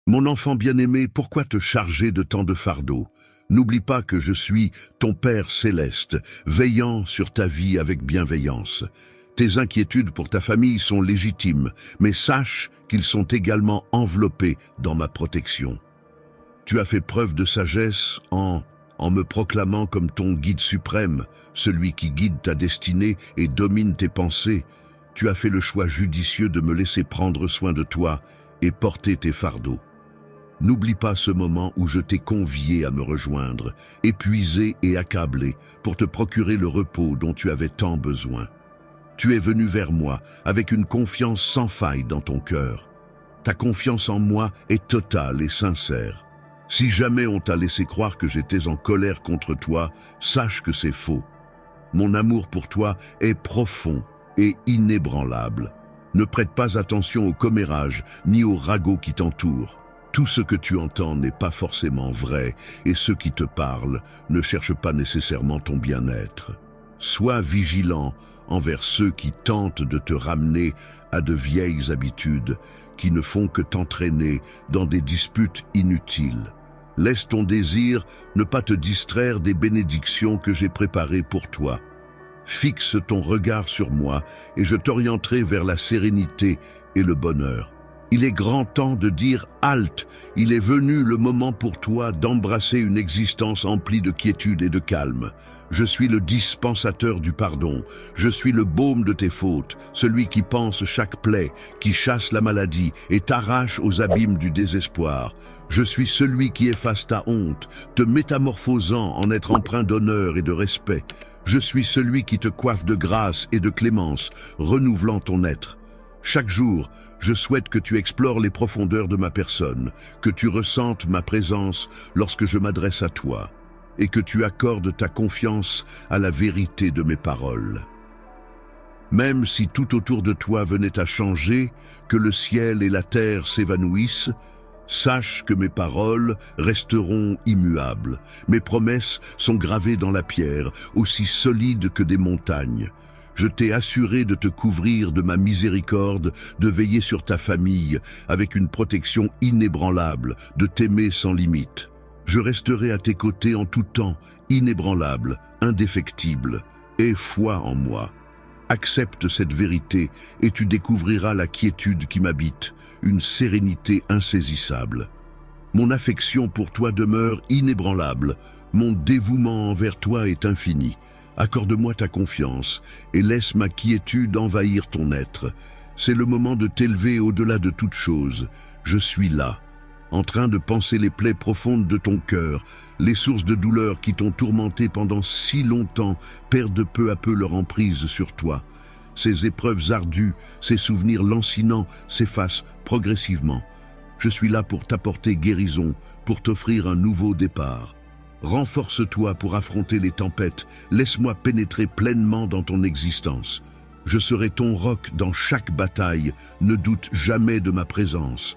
Mon enfant bien-aimé, pourquoi te charger de tant de fardeaux? N'oublie pas que je suis ton Père céleste, veillant sur ta vie avec bienveillance. Tes inquiétudes pour ta famille sont légitimes, mais sache qu'ils sont également enveloppés dans ma protection. Tu as fait preuve de sagesse en me proclamant comme ton guide suprême, celui qui guide ta destinée et domine tes pensées. Tu as fait le choix judicieux de me laisser prendre soin de toi et porter tes fardeaux. N'oublie pas ce moment où je t'ai convié à me rejoindre, épuisé et accablé, pour te procurer le repos dont tu avais tant besoin. Tu es venu vers moi avec une confiance sans faille dans ton cœur. Ta confiance en moi est totale et sincère. Si jamais on t'a laissé croire que j'étais en colère contre toi, sache que c'est faux. Mon amour pour toi est profond et inébranlable. Ne prête pas attention aux commérages ni aux ragots qui t'entourent. Tout ce que tu entends n'est pas forcément vrai, et ceux qui te parlent ne cherchent pas nécessairement ton bien-être. Sois vigilant envers ceux qui tentent de te ramener à de vieilles habitudes qui ne font que t'entraîner dans des disputes inutiles. Laisse ton désir ne pas te distraire des bénédictions que j'ai préparées pour toi. Fixe ton regard sur moi et je t'orienterai vers la sérénité et le bonheur. Il est grand temps de dire « halte ». Il est venu le moment pour toi d'embrasser une existence emplie de quiétude et de calme. Je suis le dispensateur du pardon. Je suis le baume de tes fautes, celui qui panse chaque plaie, qui chasse la maladie et t'arrache aux abîmes du désespoir. Je suis celui qui efface ta honte, te métamorphosant en être empreint d'honneur et de respect. Je suis celui qui te coiffe de grâce et de clémence, renouvelant ton être. Chaque jour, je souhaite que tu explores les profondeurs de ma personne, que tu ressentes ma présence lorsque je m'adresse à toi, et que tu accordes ta confiance à la vérité de mes paroles. Même si tout autour de toi venait à changer, que le ciel et la terre s'évanouissent, sache que mes paroles resteront immuables. Mes promesses sont gravées dans la pierre, aussi solides que des montagnes. Je t'ai assuré de te couvrir de ma miséricorde, de veiller sur ta famille avec une protection inébranlable, de t'aimer sans limite. Je resterai à tes côtés en tout temps, inébranlable, indéfectible. Aie foi en moi. Accepte cette vérité et tu découvriras la quiétude qui m'habite, une sérénité insaisissable. Mon affection pour toi demeure inébranlable, mon dévouement envers toi est infini. Accorde-moi ta confiance et laisse ma quiétude envahir ton être. C'est le moment de t'élever au-delà de toute chose. Je suis là, en train de panser les plaies profondes de ton cœur. Les sources de douleur qui t'ont tourmenté pendant si longtemps perdent peu à peu leur emprise sur toi. Ces épreuves ardues, ces souvenirs lancinants s'effacent progressivement. Je suis là pour t'apporter guérison, pour t'offrir un nouveau départ. Renforce-toi pour affronter les tempêtes, laisse-moi pénétrer pleinement dans ton existence. Je serai ton roc dans chaque bataille, ne doute jamais de ma présence.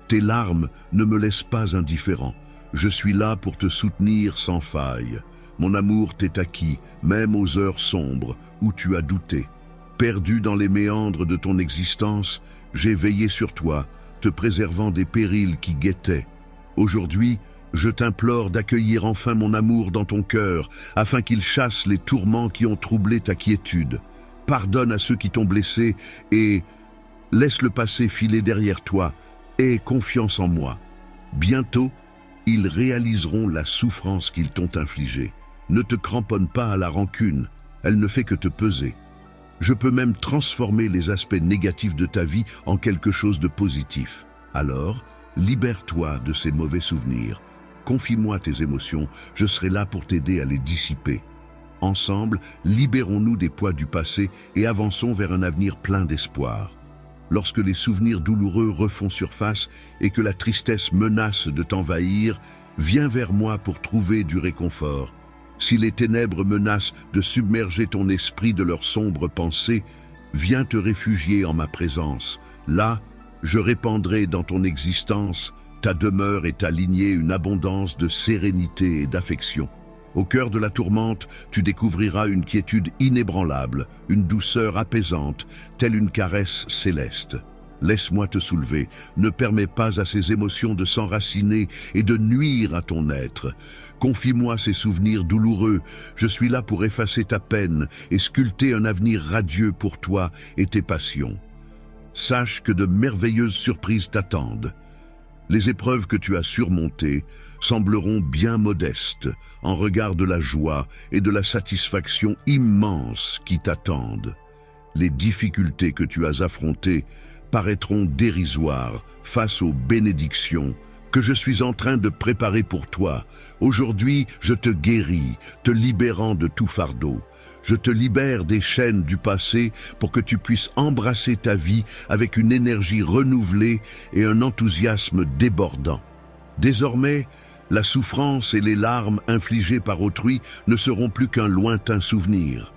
Tes larmes ne me laissent pas indifférent, je suis là pour te soutenir sans faille. Mon amour t'est acquis, même aux heures sombres où tu as douté. Perdu dans les méandres de ton existence, j'ai veillé sur toi, te préservant des périls qui guettaient. Aujourd'hui, je t'implore d'accueillir enfin mon amour dans ton cœur, afin qu'il chasse les tourments qui ont troublé ta quiétude. Pardonne à ceux qui t'ont blessé et laisse le passé filer derrière toi. Aie confiance en moi. Bientôt, ils réaliseront la souffrance qu'ils t'ont infligée. Ne te cramponne pas à la rancune, elle ne fait que te peser. Je peux même transformer les aspects négatifs de ta vie en quelque chose de positif. Alors, libère-toi de ces mauvais souvenirs. Confie-moi tes émotions, je serai là pour t'aider à les dissiper. Ensemble, libérons-nous des poids du passé et avançons vers un avenir plein d'espoir. Lorsque les souvenirs douloureux refont surface et que la tristesse menace de t'envahir, viens vers moi pour trouver du réconfort. Si les ténèbres menacent de submerger ton esprit de leurs sombres pensées, viens te réfugier en ma présence. Là, je répandrai dans ton existence, ta demeure et ta lignée une abondance de sérénité et d'affection. Au cœur de la tourmente, tu découvriras une quiétude inébranlable, une douceur apaisante, telle une caresse céleste. Laisse-moi te soulever, ne permets pas à ces émotions de s'enraciner et de nuire à ton être. Confie-moi ces souvenirs douloureux, je suis là pour effacer ta peine et sculpter un avenir radieux pour toi et tes passions. Sache que de merveilleuses surprises t'attendent. Les épreuves que tu as surmontées sembleront bien modestes en regard de la joie et de la satisfaction immense qui t'attendent. Les difficultés que tu as affrontées paraîtront dérisoires face aux bénédictions que je suis en train de préparer pour toi. Aujourd'hui, je te guéris, te libérant de tout fardeau. Je te libère des chaînes du passé pour que tu puisses embrasser ta vie avec une énergie renouvelée et un enthousiasme débordant. Désormais, la souffrance et les larmes infligées par autrui ne seront plus qu'un lointain souvenir.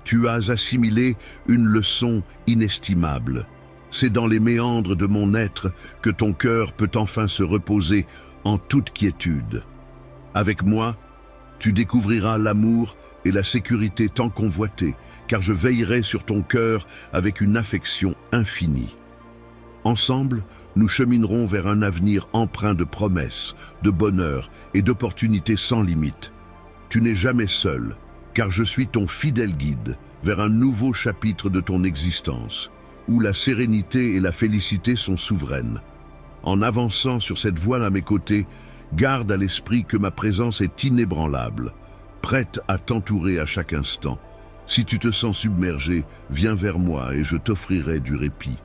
Tu as assimilé une leçon inestimable. C'est dans les méandres de mon être que ton cœur peut enfin se reposer en toute quiétude. Avec moi, tu découvriras l'amour et la sécurité tant convoitées, car je veillerai sur ton cœur avec une affection infinie. Ensemble, nous cheminerons vers un avenir empreint de promesses, de bonheur et d'opportunités sans limite. Tu n'es jamais seul, car je suis ton fidèle guide vers un nouveau chapitre de ton existence, où la sérénité et la félicité sont souveraines. En avançant sur cette voie à mes côtés, garde à l'esprit que ma présence est inébranlable, prête à t'entourer à chaque instant. Si tu te sens submergé, viens vers moi et je t'offrirai du répit.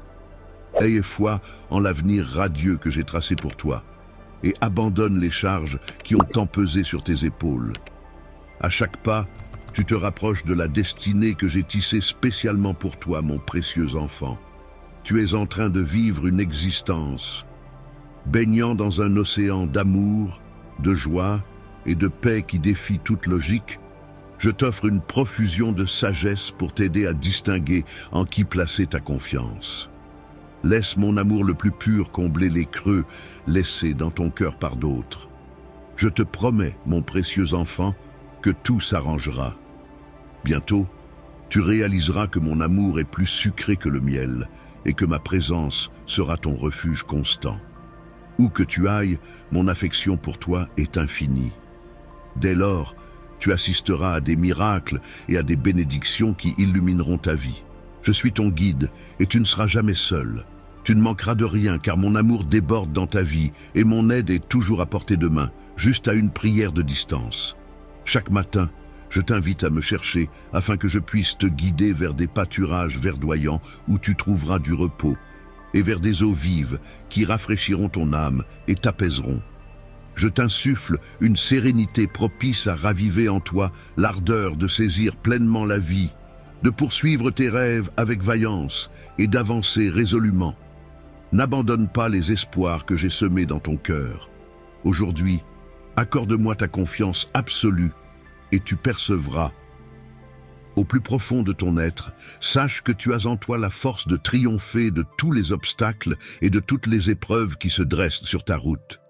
Aie foi en l'avenir radieux que j'ai tracé pour toi et abandonne les charges qui ont tant pesé sur tes épaules. À chaque pas, tu te rapproches de la destinée que j'ai tissée spécialement pour toi, mon précieux enfant. Tu es en train de vivre une existence, baignant dans un océan d'amour, de joie et de paix qui défie toute logique. Je t'offre une profusion de sagesse pour t'aider à distinguer en qui placer ta confiance. Laisse mon amour le plus pur combler les creux laissés dans ton cœur par d'autres. Je te promets, mon précieux enfant, que tout s'arrangera. Bientôt, tu réaliseras que mon amour est plus sucré que le miel et que ma présence sera ton refuge constant. Où que tu ailles, mon affection pour toi est infinie. Dès lors, tu assisteras à des miracles et à des bénédictions qui illumineront ta vie. Je suis ton guide et tu ne seras jamais seul. Tu ne manqueras de rien car mon amour déborde dans ta vie et mon aide est toujours à portée de main, juste à une prière de distance. Chaque matin, je t'invite à me chercher afin que je puisse te guider vers des pâturages verdoyants où tu trouveras du repos et vers des eaux vives qui rafraîchiront ton âme et t'apaiseront. Je t'insuffle une sérénité propice à raviver en toi l'ardeur de saisir pleinement la vie, de poursuivre tes rêves avec vaillance et d'avancer résolument. N'abandonne pas les espoirs que j'ai semés dans ton cœur. Aujourd'hui, accorde-moi ta confiance absolue et tu percevras. Au plus profond de ton être, sache que tu as en toi la force de triompher de tous les obstacles et de toutes les épreuves qui se dressent sur ta route.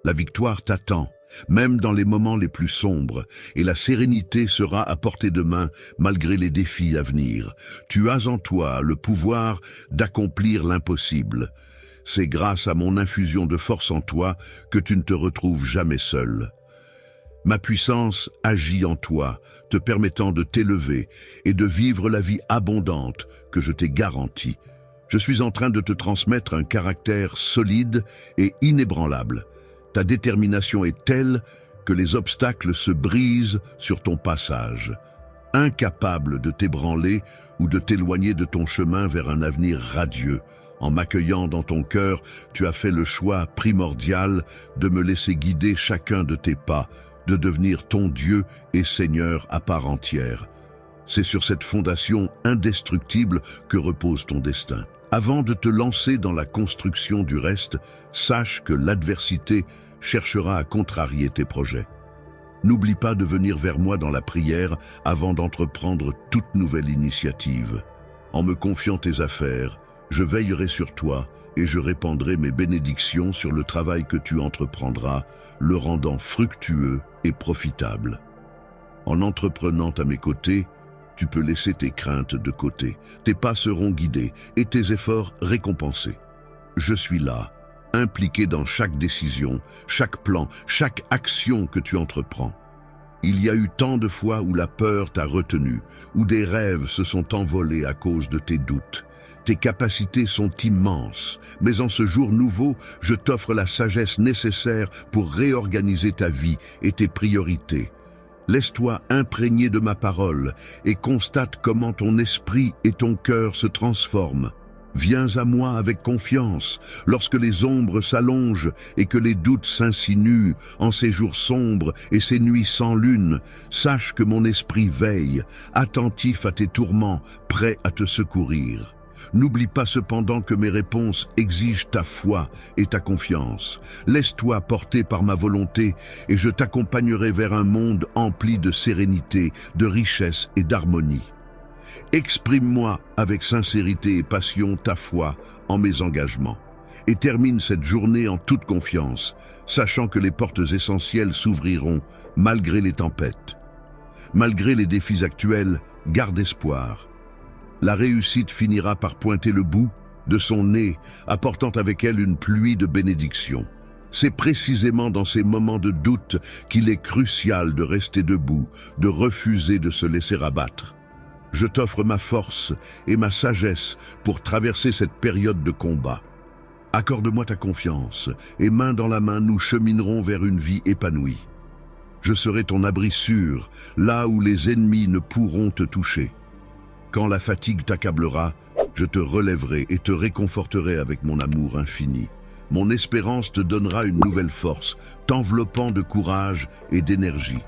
La victoire t'attend, même dans les moments les plus sombres, et la sérénité sera à portée de main malgré les défis à venir. Tu as en toi le pouvoir d'accomplir l'impossible. C'est grâce à mon infusion de force en toi que tu ne te retrouves jamais seul. Ma puissance agit en toi, te permettant de t'élever et de vivre la vie abondante que je t'ai garantie. Je suis en train de te transmettre un caractère solide et inébranlable. Ta détermination est telle que les obstacles se brisent sur ton passage. Incapable de t'ébranler ou de t'éloigner de ton chemin vers un avenir radieux, en m'accueillant dans ton cœur, tu as fait le choix primordial de me laisser guider chacun de tes pas, de devenir ton Dieu et Seigneur à part entière. C'est sur cette fondation indestructible que repose ton destin. Avant de te lancer dans la construction du reste, sache que l'adversité cherchera à contrarier tes projets. N'oublie pas de venir vers moi dans la prière avant d'entreprendre toute nouvelle initiative. En me confiant tes affaires, je veillerai sur toi et je répandrai mes bénédictions sur le travail que tu entreprendras, le rendant fructueux et profitable. En entreprenant à mes côtés, tu peux laisser tes craintes de côté. Tes pas seront guidés et tes efforts récompensés. Je suis là, impliqué dans chaque décision, chaque plan, chaque action que tu entreprends. Il y a eu tant de fois où la peur t'a retenu, où des rêves se sont envolés à cause de tes doutes. Tes capacités sont immenses, mais en ce jour nouveau, je t'offre la sagesse nécessaire pour réorganiser ta vie et tes priorités. Laisse-toi imprégner de ma parole et constate comment ton esprit et ton cœur se transforment. Viens à moi avec confiance, lorsque les ombres s'allongent et que les doutes s'insinuent en ces jours sombres et ces nuits sans lune. Sache que mon esprit veille, attentif à tes tourments, prêt à te secourir. N'oublie pas cependant que mes réponses exigent ta foi et ta confiance. Laisse-toi porter par ma volonté et je t'accompagnerai vers un monde empli de sérénité, de richesse et d'harmonie. Exprime-moi avec sincérité et passion ta foi en mes engagements et termine cette journée en toute confiance, sachant que les portes essentielles s'ouvriront malgré les tempêtes. Malgré les défis actuels, garde espoir. La réussite finira par pointer le bout de son nez, apportant avec elle une pluie de bénédictions. C'est précisément dans ces moments de doute qu'il est crucial de rester debout, de refuser de se laisser abattre. Je t'offre ma force et ma sagesse pour traverser cette période de combat. Accorde-moi ta confiance et main dans la main, nous cheminerons vers une vie épanouie. Je serai ton abri sûr, là où les ennemis ne pourront te toucher. Quand la fatigue t'accablera, je te relèverai et te réconforterai avec mon amour infini. Mon espérance te donnera une nouvelle force, t'enveloppant de courage et d'énergie.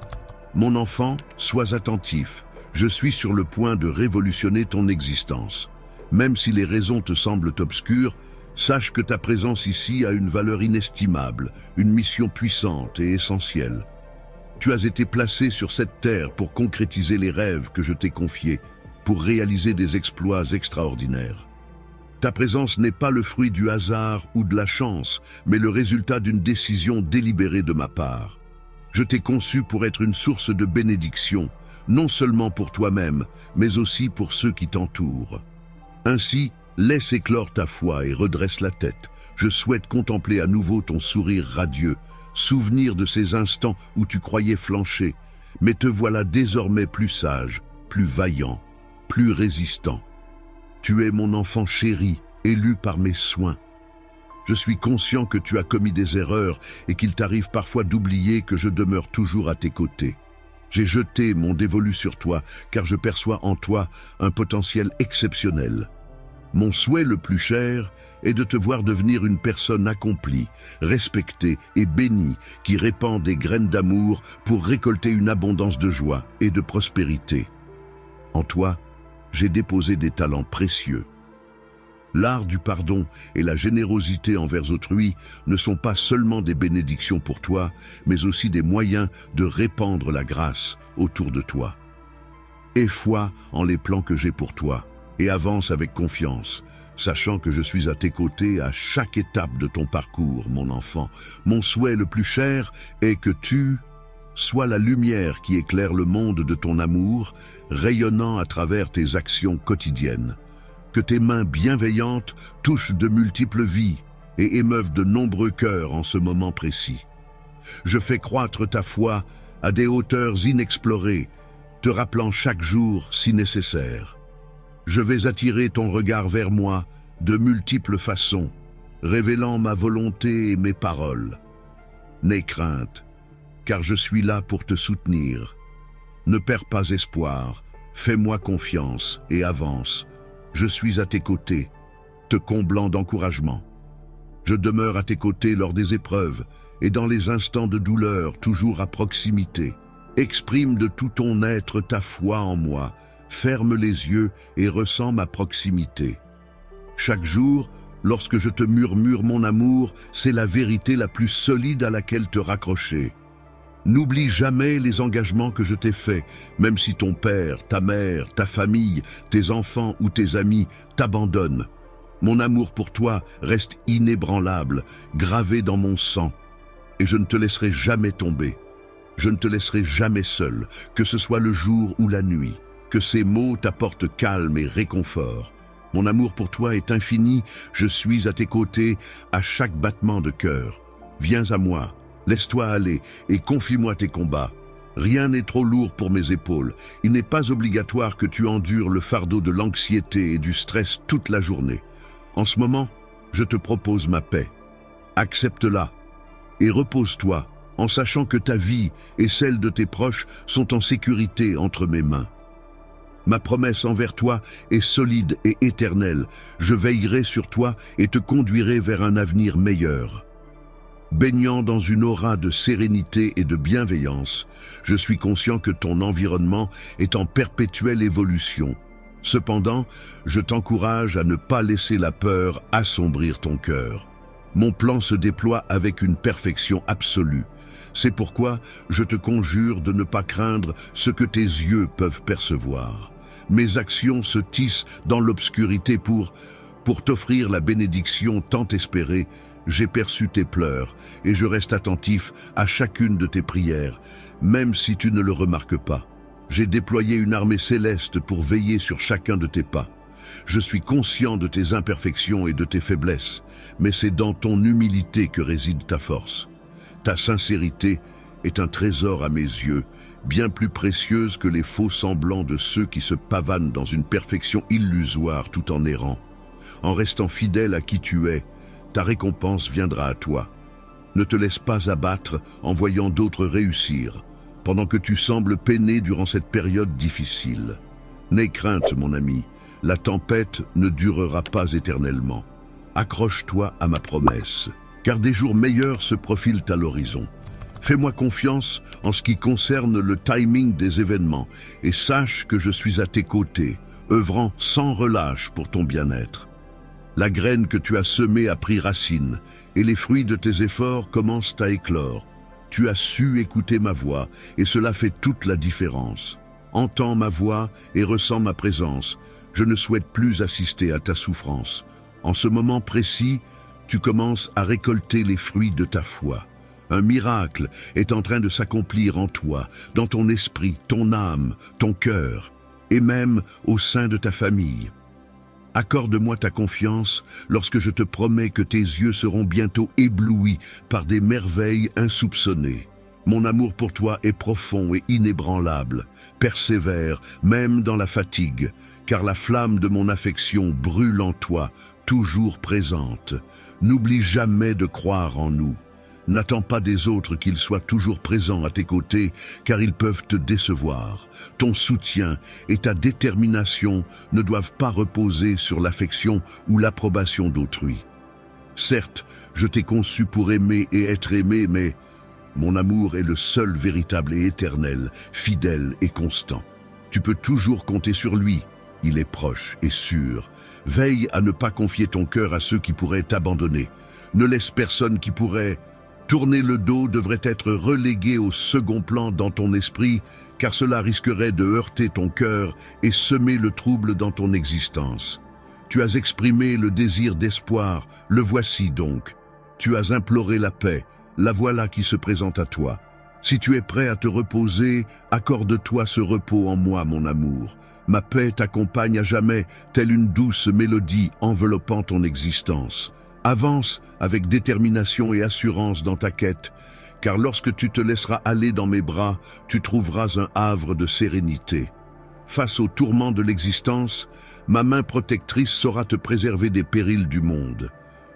Mon enfant, sois attentif. Je suis sur le point de révolutionner ton existence. Même si les raisons te semblent obscures, sache que ta présence ici a une valeur inestimable, une mission puissante et essentielle. Tu as été placé sur cette terre pour concrétiser les rêves que je t'ai confiés, pour réaliser des exploits extraordinaires. Ta présence n'est pas le fruit du hasard ou de la chance, mais le résultat d'une décision délibérée de ma part. Je t'ai conçu pour être une source de bénédiction, non seulement pour toi-même, mais aussi pour ceux qui t'entourent. Ainsi, laisse éclore ta foi et redresse la tête. Je souhaite contempler à nouveau ton sourire radieux, souvenir de ces instants où tu croyais flancher, mais te voilà désormais plus sage, plus vaillant, plus résistant. Tu es mon enfant chéri, élu par mes soins. Je suis conscient que tu as commis des erreurs et qu'il t'arrive parfois d'oublier que je demeure toujours à tes côtés. J'ai jeté mon dévolu sur toi, car je perçois en toi un potentiel exceptionnel. Mon souhait le plus cher est de te voir devenir une personne accomplie, respectée et bénie, qui répand des graines d'amour pour récolter une abondance de joie et de prospérité. En toi, j'ai déposé des talents précieux. L'art du pardon et la générosité envers autrui ne sont pas seulement des bénédictions pour toi, mais aussi des moyens de répandre la grâce autour de toi. Aie foi en les plans que j'ai pour toi et avance avec confiance, sachant que je suis à tes côtés à chaque étape de ton parcours, mon enfant. Mon souhait le plus cher est que tu sois la lumière qui éclaire le monde de ton amour, rayonnant à travers tes actions quotidiennes. Que tes mains bienveillantes touchent de multiples vies et émeuvent de nombreux cœurs en ce moment précis. Je fais croître ta foi à des hauteurs inexplorées, te rappelant chaque jour si nécessaire. Je vais attirer ton regard vers moi de multiples façons, révélant ma volonté et mes paroles. N'aie crainte, car je suis là pour te soutenir. Ne perds pas espoir, fais-moi confiance et avance. Je suis à tes côtés, te comblant d'encouragement. Je demeure à tes côtés lors des épreuves et dans les instants de douleur, toujours à proximité. Exprime de tout ton être ta foi en moi, ferme les yeux et ressens ma proximité. Chaque jour, lorsque je te murmure mon amour, c'est la vérité la plus solide à laquelle te raccrocher. N'oublie jamais les engagements que je t'ai faits, même si ton père, ta mère, ta famille, tes enfants ou tes amis t'abandonnent. Mon amour pour toi reste inébranlable, gravé dans mon sang, et je ne te laisserai jamais tomber. Je ne te laisserai jamais seul, que ce soit le jour ou la nuit. que ces mots t'apportent calme et réconfort. Mon amour pour toi est infini, je suis à tes côtés à chaque battement de cœur. Viens à moi, laisse-toi aller et confie-moi tes combats. Rien n'est trop lourd pour mes épaules. Il n'est pas obligatoire que tu endures le fardeau de l'anxiété et du stress toute la journée. En ce moment, je te propose ma paix. Accepte-la et repose-toi en sachant que ta vie et celle de tes proches sont en sécurité entre mes mains. Ma promesse envers toi est solide et éternelle. Je veillerai sur toi et te conduirai vers un avenir meilleur. Baignant dans une aura de sérénité et de bienveillance, je suis conscient que ton environnement est en perpétuelle évolution. Cependant, je t'encourage à ne pas laisser la peur assombrir ton cœur. Mon plan se déploie avec une perfection absolue. C'est pourquoi je te conjure de ne pas craindre ce que tes yeux peuvent percevoir. Mes actions se tissent dans l'obscurité pour t'offrir la bénédiction tant espérée. J'ai perçu tes pleurs et je reste attentif à chacune de tes prières, même si tu ne le remarques pas. J'ai déployé une armée céleste pour veiller sur chacun de tes pas. Je suis conscient de tes imperfections et de tes faiblesses, mais c'est dans ton humilité que réside ta force. Ta sincérité est un trésor à mes yeux, bien plus précieuse que les faux semblants de ceux qui se pavanent dans une perfection illusoire tout en errant. En restant fidèle à qui tu es, ta récompense viendra à toi. Ne te laisse pas abattre en voyant d'autres réussir, pendant que tu sembles peiner durant cette période difficile. N'aie crainte, mon ami, la tempête ne durera pas éternellement. Accroche-toi à ma promesse, car des jours meilleurs se profilent à l'horizon. Fais-moi confiance en ce qui concerne le timing des événements et sache que je suis à tes côtés, œuvrant sans relâche pour ton bien-être. La graine que tu as semée a pris racine et les fruits de tes efforts commencent à éclore. Tu as su écouter ma voix et cela fait toute la différence. Entends ma voix et ressens ma présence. Je ne souhaite plus assister à ta souffrance. En ce moment précis, tu commences à récolter les fruits de ta foi. Un miracle est en train de s'accomplir en toi, dans ton esprit, ton âme, ton cœur, et même au sein de ta famille. Accorde-moi ta confiance lorsque je te promets que tes yeux seront bientôt éblouis par des merveilles insoupçonnées. Mon amour pour toi est profond et inébranlable. Persévère, même dans la fatigue, car la flamme de mon affection brûle en toi, toujours présente. N'oublie jamais de croire en nous. N'attends pas des autres qu'ils soient toujours présents à tes côtés, car ils peuvent te décevoir. Ton soutien et ta détermination ne doivent pas reposer sur l'affection ou l'approbation d'autrui. Certes, je t'ai conçu pour aimer et être aimé, mais mon amour est le seul véritable et éternel, fidèle et constant. Tu peux toujours compter sur lui. Il est proche et sûr. Veille à ne pas confier ton cœur à ceux qui pourraient t'abandonner. Ne laisse personne qui pourrait tourner le dos devrait être relégué au second plan dans ton esprit, car cela risquerait de heurter ton cœur et semer le trouble dans ton existence. Tu as exprimé le désir d'espoir, le voici donc. Tu as imploré la paix, la voilà qui se présente à toi. Si tu es prêt à te reposer, accorde-toi ce repos en moi, mon amour. Ma paix t'accompagne à jamais, telle une douce mélodie enveloppant ton existence. Avance avec détermination et assurance dans ta quête, car lorsque tu te laisseras aller dans mes bras, tu trouveras un havre de sérénité. Face aux tourments de l'existence, ma main protectrice saura te préserver des périls du monde.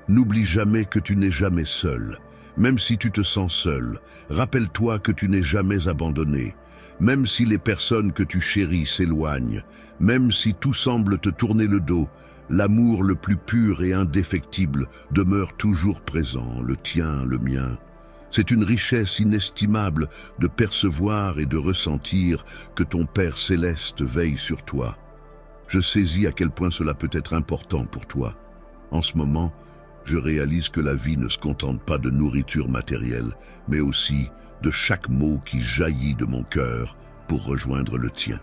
N'oublie jamais que tu n'es jamais seul. Même si tu te sens seul, rappelle-toi que tu n'es jamais abandonné. Même si les personnes que tu chéris s'éloignent, même si tout semble te tourner le dos, l'amour le plus pur et indéfectible demeure toujours présent, le tien, le mien. C'est une richesse inestimable de percevoir et de ressentir que ton Père céleste veille sur toi. Je saisis à quel point cela peut être important pour toi. En ce moment, je réalise que la vie ne se contente pas de nourriture matérielle, mais aussi de chaque mot qui jaillit de mon cœur pour rejoindre le tien.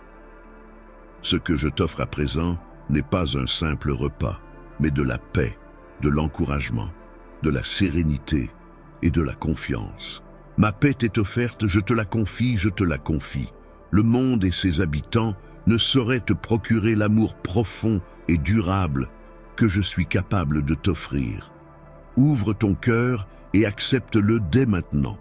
Ce que je t'offre à présent n'est pas un simple repas, mais de la paix, de l'encouragement, de la sérénité et de la confiance. Ma paix t'est offerte, je te la confie, je te la confie. Le monde et ses habitants ne saurait te procurer l'amour profond et durable que je suis capable de t'offrir. Ouvre ton cœur et accepte-le dès maintenant.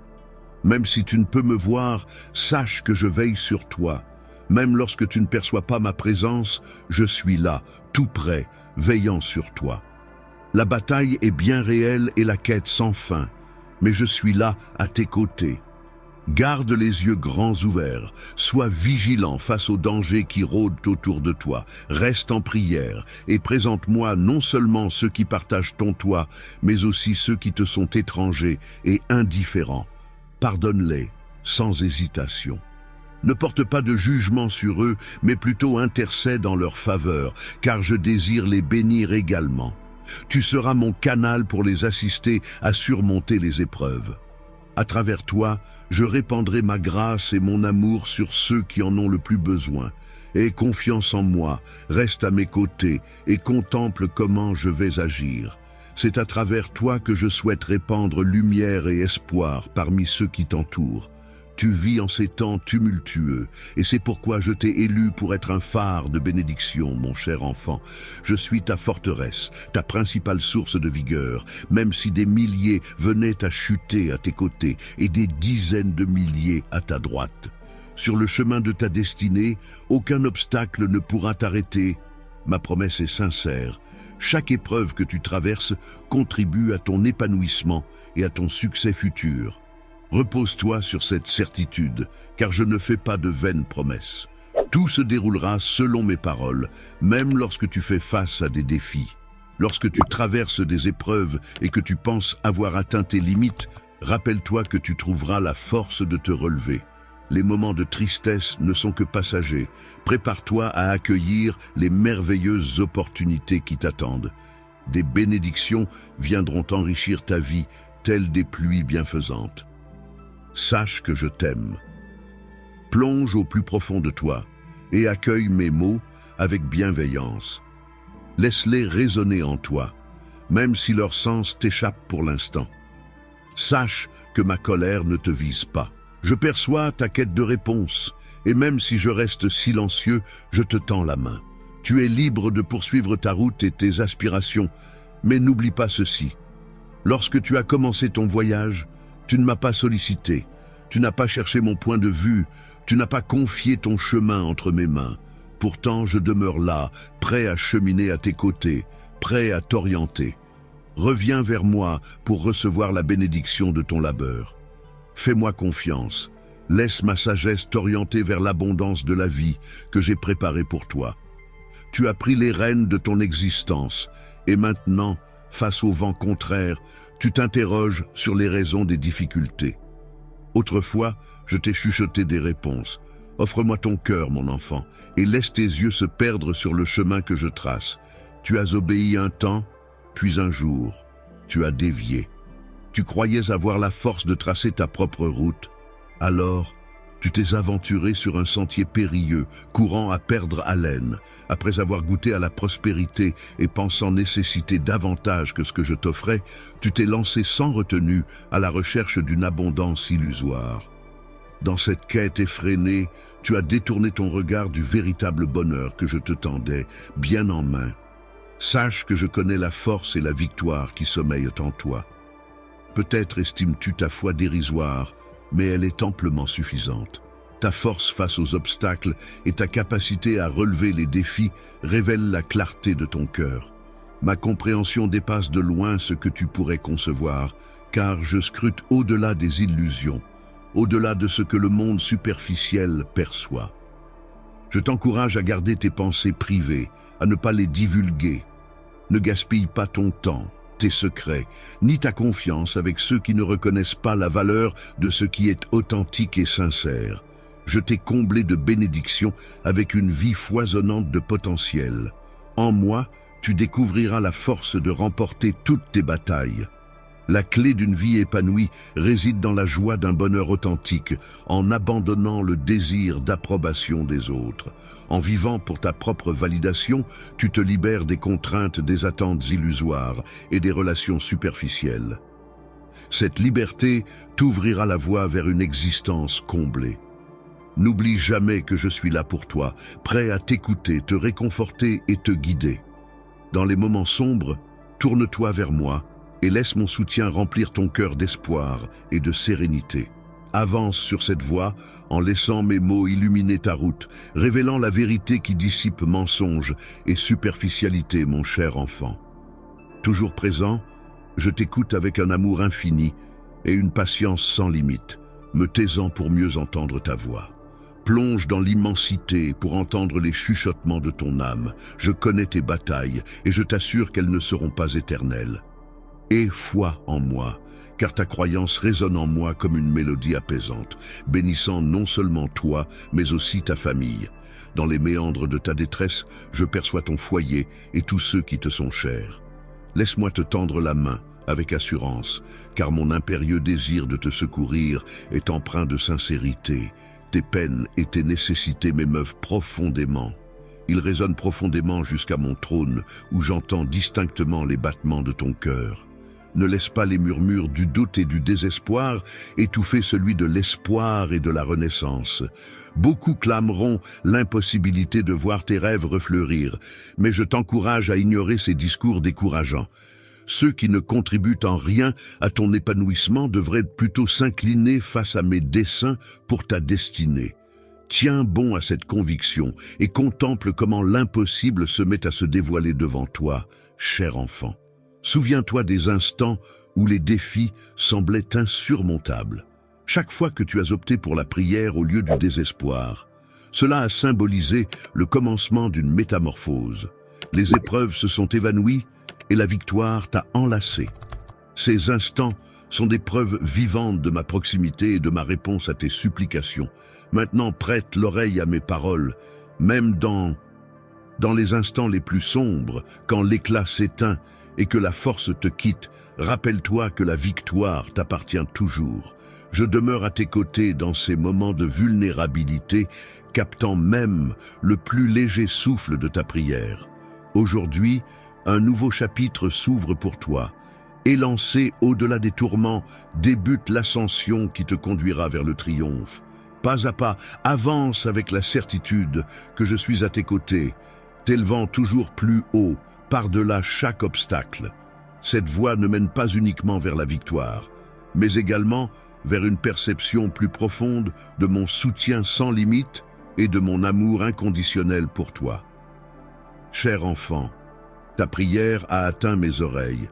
Même si tu ne peux me voir, sache que je veille sur toi. Même lorsque tu ne perçois pas ma présence, je suis là, tout près, veillant sur toi. La bataille est bien réelle et la quête sans fin, mais je suis là à tes côtés. Garde les yeux grands ouverts, sois vigilant face aux dangers qui rôdent autour de toi, reste en prière et présente-moi non seulement ceux qui partagent ton toit, mais aussi ceux qui te sont étrangers et indifférents. Pardonne-les sans hésitation. Ne porte pas de jugement sur eux, mais plutôt intercède en leur faveur, car je désire les bénir également. Tu seras mon canal pour les assister à surmonter les épreuves. À travers toi, je répandrai ma grâce et mon amour sur ceux qui en ont le plus besoin. Aie confiance en moi, reste à mes côtés et contemple comment je vais agir. C'est à travers toi que je souhaite répandre lumière et espoir parmi ceux qui t'entourent. Tu vis en ces temps tumultueux, et c'est pourquoi je t'ai élu pour être un phare de bénédiction, mon cher enfant. Je suis ta forteresse, ta principale source de vigueur, même si des milliers venaient à chuter à tes côtés et des dizaines de milliers à ta droite. Sur le chemin de ta destinée, aucun obstacle ne pourra t'arrêter. Ma promesse est sincère. Chaque épreuve que tu traverses contribue à ton épanouissement et à ton succès futur. Repose-toi sur cette certitude, car je ne fais pas de vaines promesses. Tout se déroulera selon mes paroles, même lorsque tu fais face à des défis. Lorsque tu traverses des épreuves et que tu penses avoir atteint tes limites, rappelle-toi que tu trouveras la force de te relever. Les moments de tristesse ne sont que passagers. Prépare-toi à accueillir les merveilleuses opportunités qui t'attendent. Des bénédictions viendront enrichir ta vie, telles des pluies bienfaisantes. Sache que je t'aime. Plonge au plus profond de toi et accueille mes mots avec bienveillance. Laisse-les résonner en toi, même si leur sens t'échappe pour l'instant. Sache que ma colère ne te vise pas. Je perçois ta quête de réponse, et même si je reste silencieux, je te tends la main. Tu es libre de poursuivre ta route et tes aspirations, mais n'oublie pas ceci. Lorsque tu as commencé ton voyage, tu ne m'as pas sollicité, tu n'as pas cherché mon point de vue, tu n'as pas confié ton chemin entre mes mains. Pourtant, je demeure là, prêt à cheminer à tes côtés, prêt à t'orienter. Reviens vers moi pour recevoir la bénédiction de ton labeur. Fais-moi confiance, laisse ma sagesse t'orienter vers l'abondance de la vie que j'ai préparée pour toi. Tu as pris les rênes de ton existence, et maintenant, face au vent contraire, tu t'interroges sur les raisons des difficultés. Autrefois, je t'ai chuchoté des réponses. Offre-moi ton cœur, mon enfant, et laisse tes yeux se perdre sur le chemin que je trace. Tu as obéi un temps, puis un jour, tu as dévié. Tu croyais avoir la force de tracer ta propre route. Alors, tu t'es aventuré sur un sentier périlleux, courant à perdre haleine. Après avoir goûté à la prospérité et pensant nécessiter davantage que ce que je t'offrais, tu t'es lancé sans retenue à la recherche d'une abondance illusoire. Dans cette quête effrénée, tu as détourné ton regard du véritable bonheur que je te tendais, bien en main. Sache que je connais la force et la victoire qui sommeillent en toi. Peut-être estimes-tu ta foi dérisoire, mais elle est amplement suffisante. Ta force face aux obstacles et ta capacité à relever les défis révèlent la clarté de ton cœur. Ma compréhension dépasse de loin ce que tu pourrais concevoir, car je scrute au-delà des illusions, au-delà de ce que le monde superficiel perçoit. Je t'encourage à garder tes pensées privées, à ne pas les divulguer. Ne gaspille pas ton temps, tes secrets, ni ta confiance avec ceux qui ne reconnaissent pas la valeur de ce qui est authentique et sincère. Je t'ai comblé de bénédictions avec une vie foisonnante de potentiel. En moi, tu découvriras la force de remporter toutes tes batailles. La clé d'une vie épanouie réside dans la joie d'un bonheur authentique, en abandonnant le désir d'approbation des autres. En vivant pour ta propre validation, tu te libères des contraintes des attentes illusoires et des relations superficielles. Cette liberté t'ouvrira la voie vers une existence comblée. N'oublie jamais que je suis là pour toi, prêt à t'écouter, te réconforter et te guider. Dans les moments sombres, tourne-toi vers moi et laisse mon soutien remplir ton cœur d'espoir et de sérénité. Avance sur cette voie en laissant mes mots illuminer ta route, révélant la vérité qui dissipe mensonges et superficialité, mon cher enfant. Toujours présent, je t'écoute avec un amour infini et une patience sans limite, me taisant pour mieux entendre ta voix. Plonge dans l'immensité pour entendre les chuchotements de ton âme. Je connais tes batailles et je t'assure qu'elles ne seront pas éternelles. Aie foi en moi, car ta croyance résonne en moi comme une mélodie apaisante, bénissant non seulement toi, mais aussi ta famille. Dans les méandres de ta détresse, je perçois ton foyer et tous ceux qui te sont chers. Laisse-moi te tendre la main avec assurance, car mon impérieux désir de te secourir est empreint de sincérité. Tes peines et tes nécessités m'émeuvent profondément. Ils résonnent profondément jusqu'à mon trône, où j'entends distinctement les battements de ton cœur. Ne laisse pas les murmures du doute et du désespoir étouffer celui de l'espoir et de la renaissance. Beaucoup clameront l'impossibilité de voir tes rêves refleurir, mais je t'encourage à ignorer ces discours décourageants. Ceux qui ne contribuent en rien à ton épanouissement devraient plutôt s'incliner face à mes desseins pour ta destinée. Tiens bon à cette conviction et contemple comment l'impossible se met à se dévoiler devant toi, cher enfant. Souviens-toi des instants où les défis semblaient insurmontables. Chaque fois que tu as opté pour la prière au lieu du désespoir, cela a symbolisé le commencement d'une métamorphose. Les épreuves se sont évanouies et la victoire t'a enlacé. Ces instants sont des preuves vivantes de ma proximité et de ma réponse à tes supplications. Maintenant prête l'oreille à mes paroles, même dans les instants les plus sombres, quand l'éclat s'éteint et que la force te quitte, rappelle-toi que la victoire t'appartient toujours. Je demeure à tes côtés dans ces moments de vulnérabilité, captant même le plus léger souffle de ta prière. Aujourd'hui, un nouveau chapitre s'ouvre pour toi. Élancé au-delà des tourments, débute l'ascension qui te conduira vers le triomphe. Pas à pas, avance avec la certitude que je suis à tes côtés, t'élevant toujours plus haut, par-delà chaque obstacle. Cette voie ne mène pas uniquement vers la victoire, mais également vers une perception plus profonde de mon soutien sans limite et de mon amour inconditionnel pour toi. Cher enfant, ta prière a atteint mes oreilles,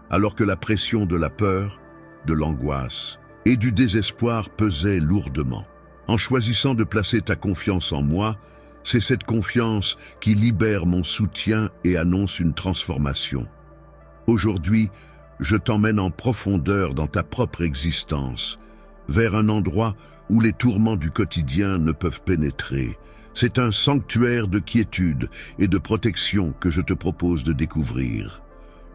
alors que la pression de la peur, de l'angoisse et du désespoir pesait lourdement. En choisissant de placer ta confiance en moi, c'est cette confiance qui libère mon soutien et annonce une transformation. Aujourd'hui, je t'emmène en profondeur dans ta propre existence, vers un endroit où les tourments du quotidien ne peuvent pénétrer. C'est un sanctuaire de quiétude et de protection que je te propose de découvrir.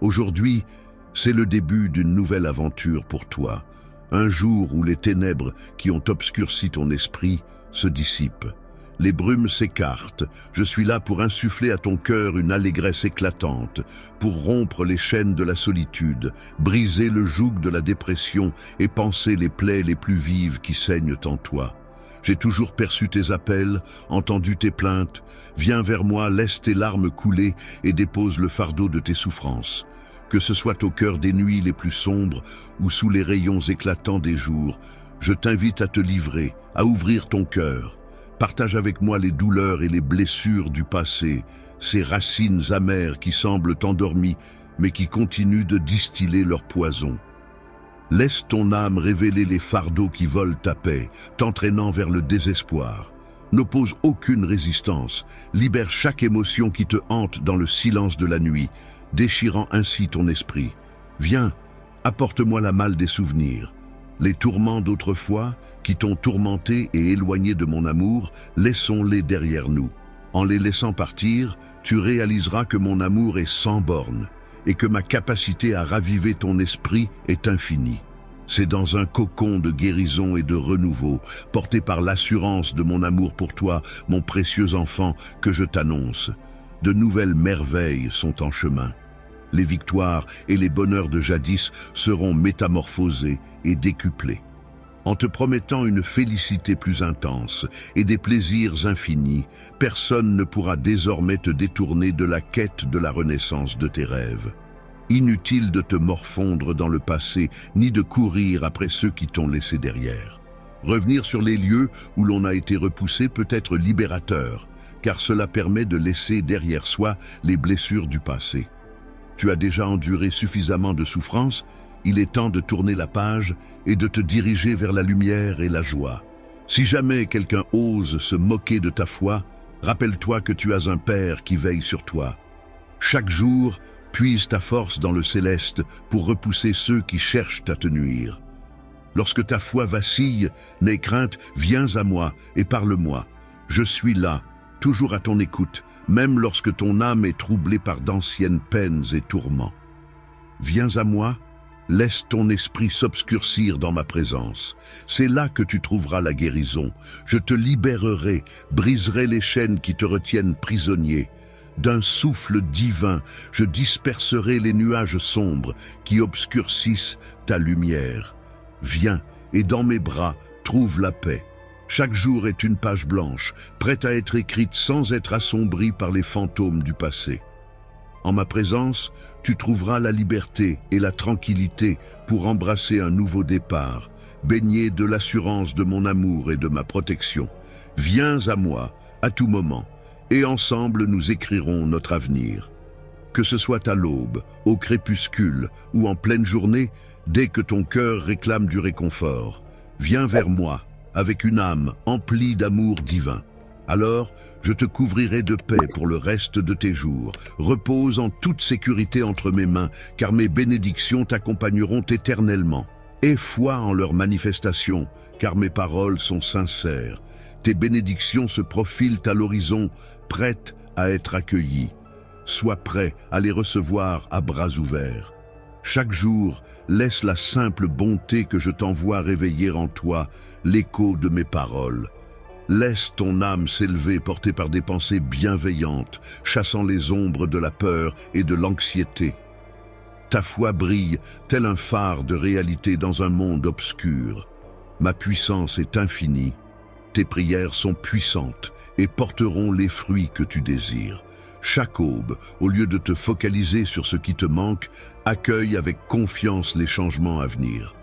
Aujourd'hui, c'est le début d'une nouvelle aventure pour toi, un jour où les ténèbres qui ont obscurci ton esprit se dissipent. Les brumes s'écartent, je suis là pour insuffler à ton cœur une allégresse éclatante, pour rompre les chaînes de la solitude, briser le joug de la dépression et panser les plaies les plus vives qui saignent en toi. J'ai toujours perçu tes appels, entendu tes plaintes. Viens vers moi, laisse tes larmes couler et dépose le fardeau de tes souffrances. Que ce soit au cœur des nuits les plus sombres ou sous les rayons éclatants des jours, je t'invite à te livrer, à ouvrir ton cœur. Partage avec moi les douleurs et les blessures du passé, ces racines amères qui semblent endormies, mais qui continuent de distiller leur poison. Laisse ton âme révéler les fardeaux qui volent ta paix, t'entraînant vers le désespoir. N'oppose aucune résistance, libère chaque émotion qui te hante dans le silence de la nuit, déchirant ainsi ton esprit. Viens, apporte-moi la malle des souvenirs. Les tourments d'autrefois, qui t'ont tourmenté et éloigné de mon amour, laissons-les derrière nous. En les laissant partir, tu réaliseras que mon amour est sans bornes et que ma capacité à raviver ton esprit est infinie. C'est dans un cocon de guérison et de renouveau, porté par l'assurance de mon amour pour toi, mon précieux enfant, que je t'annonce. De nouvelles merveilles sont en chemin. Les victoires et les bonheurs de jadis seront métamorphosés et décuplés. En te promettant une félicité plus intense et des plaisirs infinis, personne ne pourra désormais te détourner de la quête de la renaissance de tes rêves. Inutile de te morfondre dans le passé, ni de courir après ceux qui t'ont laissé derrière. Revenir sur les lieux où l'on a été repoussé peut être libérateur, car cela permet de laisser derrière soi les blessures du passé. Tu as déjà enduré suffisamment de souffrance, il est temps de tourner la page et de te diriger vers la lumière et la joie. Si jamais quelqu'un ose se moquer de ta foi, rappelle-toi que tu as un Père qui veille sur toi. Chaque jour, puise ta force dans le céleste pour repousser ceux qui cherchent à te nuire. Lorsque ta foi vacille, n'aie crainte, viens à moi et parle-moi. Je suis là, toujours à ton écoute, même lorsque ton âme est troublée par d'anciennes peines et tourments. Viens à moi, laisse ton esprit s'obscurcir dans ma présence. C'est là que tu trouveras la guérison. Je te libérerai, briserai les chaînes qui te retiennent prisonnier. D'un souffle divin, je disperserai les nuages sombres qui obscurcissent ta lumière. Viens, et dans mes bras, trouve la paix. Chaque jour est une page blanche, prête à être écrite sans être assombrie par les fantômes du passé. En ma présence, tu trouveras la liberté et la tranquillité pour embrasser un nouveau départ, baigné de l'assurance de mon amour et de ma protection. Viens à moi, à tout moment, et ensemble nous écrirons notre avenir. Que ce soit à l'aube, au crépuscule ou en pleine journée, dès que ton cœur réclame du réconfort, viens vers moi, avec une âme emplie d'amour divin. Alors, je te couvrirai de paix pour le reste de tes jours. Repose en toute sécurité entre mes mains, car mes bénédictions t'accompagneront éternellement. Aie foi en leur manifestation, car mes paroles sont sincères. Tes bénédictions se profilent à l'horizon, prêtes à être accueillies. Sois prêt à les recevoir à bras ouverts. Chaque jour, laisse la simple bonté que je t'envoie réveiller en toi l'écho de mes paroles. Laisse ton âme s'élever portée par des pensées bienveillantes, chassant les ombres de la peur et de l'anxiété. Ta foi brille tel un phare de réalité dans un monde obscur. Ma puissance est infinie. Tes prières sont puissantes et porteront les fruits que tu désires. Chaque aube, au lieu de te focaliser sur ce qui te manque, accueille avec confiance les changements à venir.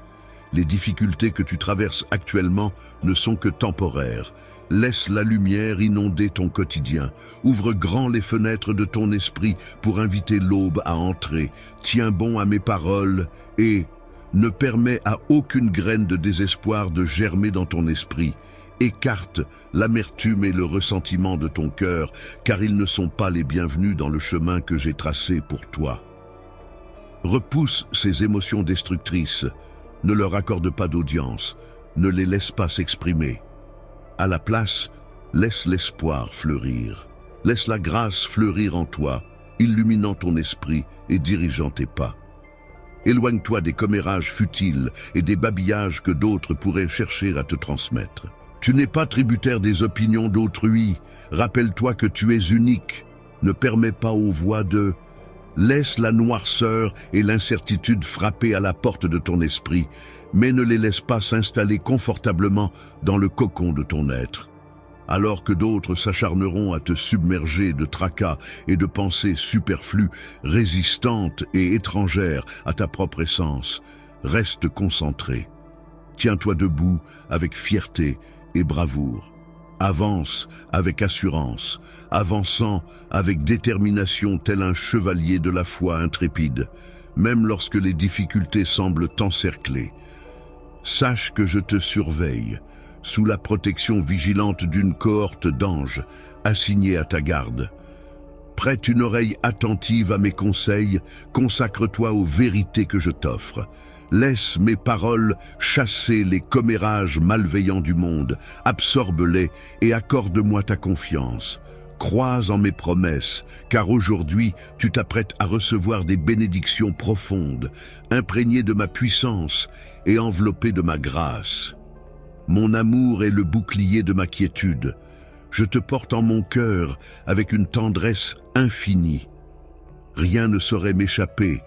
Les difficultés que tu traverses actuellement ne sont que temporaires. Laisse la lumière inonder ton quotidien. Ouvre grand les fenêtres de ton esprit pour inviter l'aube à entrer. Tiens bon à mes paroles et ne permets à aucune graine de désespoir de germer dans ton esprit. Écarte l'amertume et le ressentiment de ton cœur, car ils ne sont pas les bienvenus dans le chemin que j'ai tracé pour toi. Repousse ces émotions destructrices. Ne leur accorde pas d'audience, ne les laisse pas s'exprimer. À la place, laisse l'espoir fleurir. Laisse la grâce fleurir en toi, illuminant ton esprit et dirigeant tes pas. Éloigne-toi des commérages futiles et des babillages que d'autres pourraient chercher à te transmettre. Tu n'es pas tributaire des opinions d'autrui. Rappelle-toi que tu es unique. Ne permets pas aux voix de... Laisse la noirceur et l'incertitude frapper à la porte de ton esprit, mais ne les laisse pas s'installer confortablement dans le cocon de ton être. Alors que d'autres s'acharneront à te submerger de tracas et de pensées superflues, résistantes et étrangères à ta propre essence, reste concentré. Tiens-toi debout avec fierté et bravoure. Avance avec assurance, avançant avec détermination tel un chevalier de la foi intrépide, même lorsque les difficultés semblent t'encercler. Sache que je te surveille, sous la protection vigilante d'une cohorte d'anges assignés à ta garde. Prête une oreille attentive à mes conseils, consacre-toi aux vérités que je t'offre. Laisse mes paroles chasser les commérages malveillants du monde, absorbe-les et accorde-moi ta confiance. Crois en mes promesses, car aujourd'hui tu t'apprêtes à recevoir des bénédictions profondes, imprégnées de ma puissance et enveloppées de ma grâce. Mon amour est le bouclier de ma quiétude. Je te porte en mon cœur avec une tendresse infinie. Rien ne saurait m'échapper,